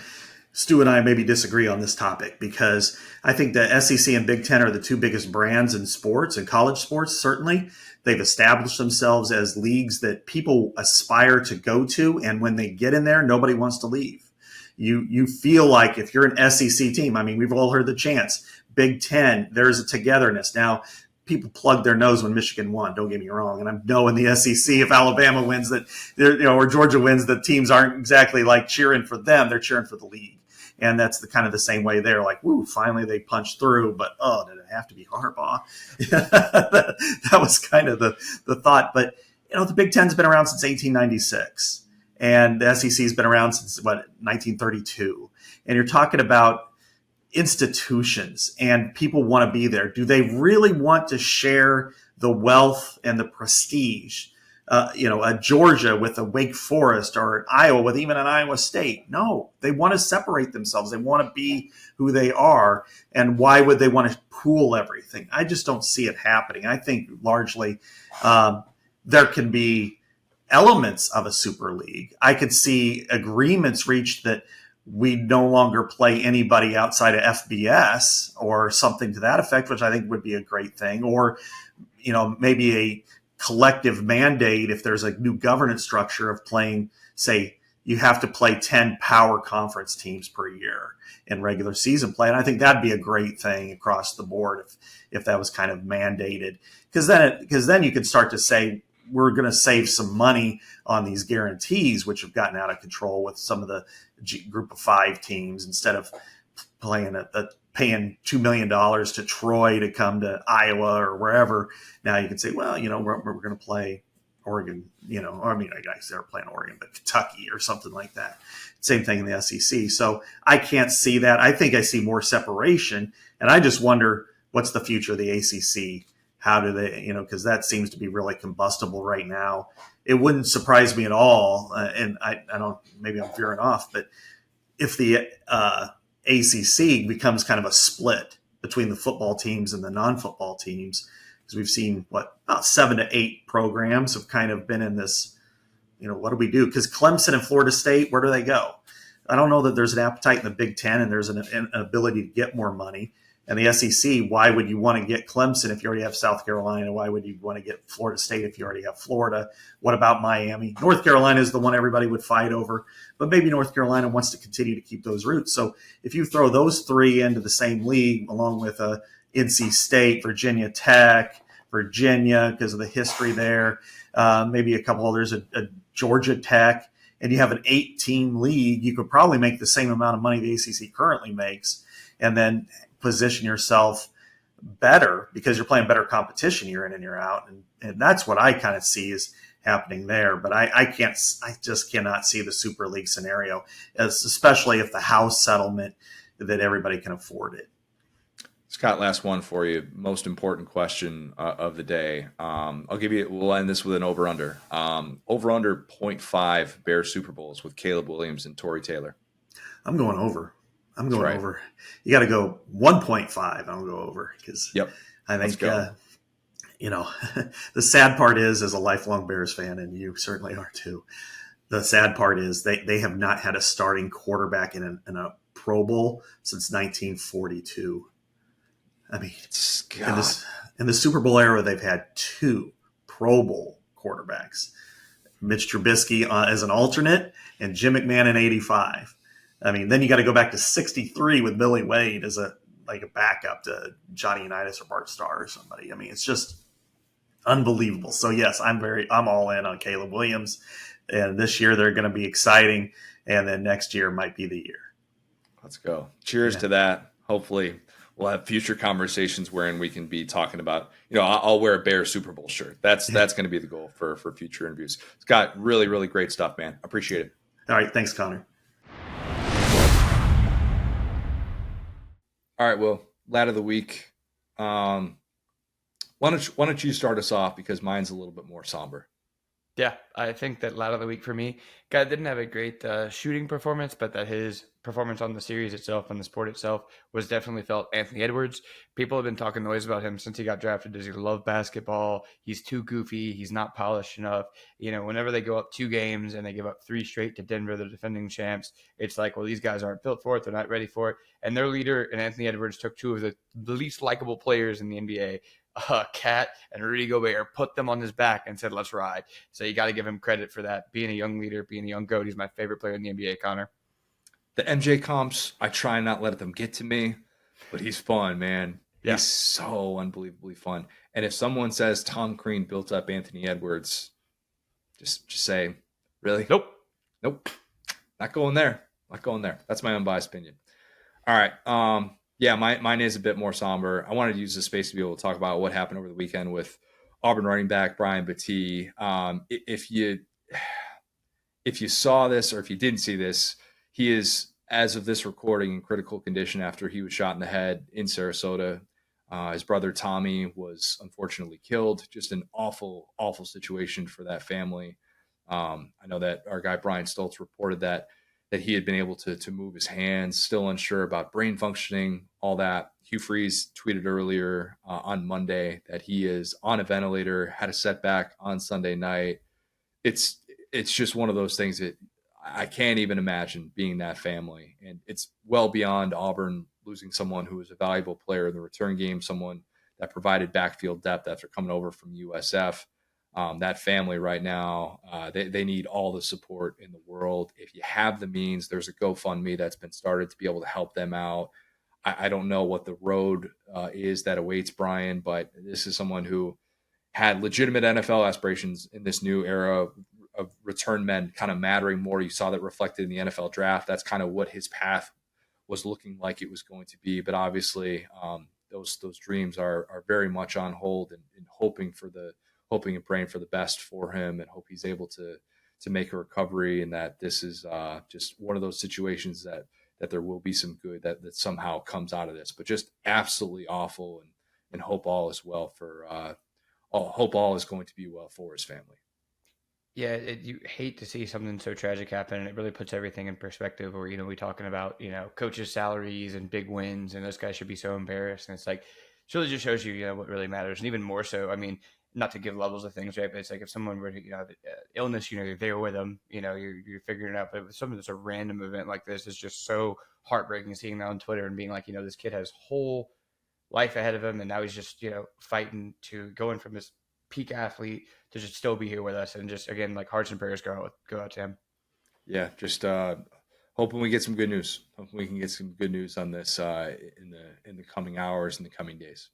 Stu and I maybe disagree on this topic, because I think the SEC and Big Ten are the 2 biggest brands in sports and college sports. Certainly, they've established themselves as leagues that people aspire to go to, and when they get in there, nobody wants to leave. You feel like if you're an SEC team, I mean, we've all heard the chants, Big Ten, there's a togetherness. Now, people plug their nose when Michigan won. Don't get me wrong. And I know in the SEC, if Alabama wins, that or Georgia wins, the teams aren't exactly like cheering for them. They're cheering for the league. And that's the kind of the same way they're like, woo, finally they punched through. But, oh, did it have to be Harbaugh? That was kind of the thought. But, the Big Ten's been around since 1896. And the SEC's been around since, 1932. And you're talking about institutions, and people want to be there. Do they really want to share the wealth and the prestige? A Georgia with a Wake Forest, or an Iowa with even an Iowa State? No, they want to separate themselves. They want to be who they are. And why would they want to pool everything? I just don't see it happening. I think largely there can be elements of a super league. I could see agreements reached that we no longer play anybody outside of FBS or something to that effect, which I think would be a great thing. Or, maybe a collective mandate if there's a new governance structure of playing, say, you have to play 10 power conference teams per year in regular season play. And I think that'd be a great thing across the board if that was kind of mandated, because then you could start to say, we're going to save some money on these guarantees, which have gotten out of control with some of the group of 5 teams. Instead of paying $2 million to Troy to come to Iowa or wherever, now you can say, well, we're going to play Oregon, I guess they're playing Oregon, but Kentucky or something like that. Same thing in the SEC. So I can't see that. I think I see more separation, and I just wonder what's the future of the ACC. How do they, because that seems to be really combustible right now. It wouldn't surprise me at all. And I don't, maybe I'm veering off, but if the ACC becomes kind of a split between the football teams and the non-football teams, because we've seen about 7 to 8 programs have kind of been in this, what do we do? Because Clemson and Florida State, where do they go? I don't know that there's an appetite in the Big Ten and there's an ability to get more money. And the SEC, why would you want to get Clemson if you already have South Carolina? Why would you want to get Florida State if you already have Florida? What about Miami? North Carolina is the one everybody would fight over, but maybe North Carolina wants to continue to keep those roots. So if you throw those 3 into the same league, along with NC State, Virginia Tech, Virginia, because of the history there, maybe a couple others, a Georgia Tech, and you have an 8-team league, you could probably make the same amount of money the ACC currently makes, and then position yourself better because you're playing better competition year in and year out. And that's what I kind of see is happening there. But I just cannot see the Super League scenario, especially if the house settlement that everybody can afford it. Scott, last one for you. Most important question of the day. We'll end this with an over-under. Over-under 0.5 Bears Super Bowls with Caleb Williams and Torrey Taylor. I'm going over. Over. You got to go 1.5. I'll go over because I think, the sad part is, as a lifelong Bears fan, and you certainly are too, the sad part is they have not had a starting quarterback in a Pro Bowl since 1942. I mean, God. in the Super Bowl era, they've had 2 Pro Bowl quarterbacks. Mitch Trubisky as an alternate and Jim McMahon in 85. I mean, then you got to go back to 63 with Billy Wade as a backup to Johnny Unitas or Bart Starr or somebody. I mean, it's just unbelievable. So yes, I'm all in on Caleb Williams. And this year they're going to be exciting. And then next year might be the year. Let's go. Cheers to that. Hopefully we'll have future conversations wherein we can be talking about, I'll wear a Bear Super Bowl shirt. That's going to be the goal for future interviews. Scott, really, really great stuff, man. Appreciate it. All right. Thanks, Connor. All right. Well, lad of the week. Why don't you start us off, because mine's a little bit more somber. Yeah, I think that lad of the week for me, guy didn't have a great shooting performance, but that his performance on the series itself and the sport itself was definitely felt. Anthony Edwards. People have been talking noise about him since he got drafted. Does he love basketball? He's too goofy. He's not polished enough. Whenever they go up 2 games and they give up 3 straight to Denver, the defending champs, it's like, well, these guys aren't built for it. They're not ready for it. And their leader, and Anthony Edwards, took 2 of the least likable players in the NBA, Cat and Rudy Gobert, put them on his back and said, let's ride. So you got to give him credit for that. Being a young leader, being a young GOAT. He's my favorite player in the NBA, Connor. The MJ comps, I try not let them get to me, but he's fun, man. Yeah. He's so unbelievably fun. And if someone says Tom Crean built up Anthony Edwards, just say, really? Nope. Not going there. That's my unbiased opinion. All right. Yeah, mine is a bit more somber. I wanted to use this space to be able to talk about what happened over the weekend with Auburn running back Brian Battie. If you saw this, or if you didn't see this, he is, as of this recording, in critical condition after he was shot in the head in Sarasota. His brother Tommy was unfortunately killed. Just an awful, awful situation for that family. I know that our guy Brian Stoltz reported that he had been able to move his hands, still unsure about brain functioning, all that. Hugh Freeze tweeted earlier on Monday that he is on a ventilator, had a setback on Sunday night. It's just one of those things that I can't even imagine being that family. And it's well beyond Auburn losing someone who was a valuable player in the return game, someone that provided backfield depth after coming over from USF. That family right now, they need all the support in the world. If you have the means, there's a GoFundMe that's been started to be able to help them out. I don't know what the road is that awaits Brian, but this is someone who had legitimate NFL aspirations in this new era of return men kind of mattering more. You saw that reflected in the NFL draft. That's kind of what his path was looking like it was going to be. But obviously, those dreams are very much on hold, and hoping and praying for the best for him, and hope he's able to make a recovery, and that this is just one of those situations that there will be some good that somehow comes out of this. But just absolutely awful, and hope all is well hope all is going to be well for his family. Yeah, you hate to see something so tragic happen, and it really puts everything in perspective. Where we're talking about coaches' salaries and big wins, and those guys should be so embarrassed. And it's like, it really just shows you what really matters, and even more so. I mean, not to give levels of things, right? But it's like if someone were to have illness, you're there with them, you're figuring it out. But if something that's a random event like this is just so heartbreaking, seeing that on Twitter and being like, this kid has whole life ahead of him, and now he's just fighting to going from this peak athlete to just still be here with us, and just again, like, hearts and prayers go out to him. Yeah, just hoping we get some good news. Hoping we can get some good news on this in the coming hours and the coming days.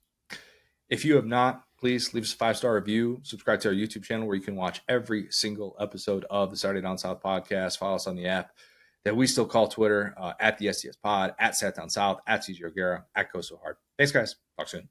If you have not, please leave us a 5-star review. Subscribe to our YouTube channel where you can watch every single episode of the Saturday Down South podcast. Follow us on the app that we still call Twitter, at the SDS Pod, at Sat Down South, at CJ O'Gara, at Go So Hard. Thanks, guys. Talk soon.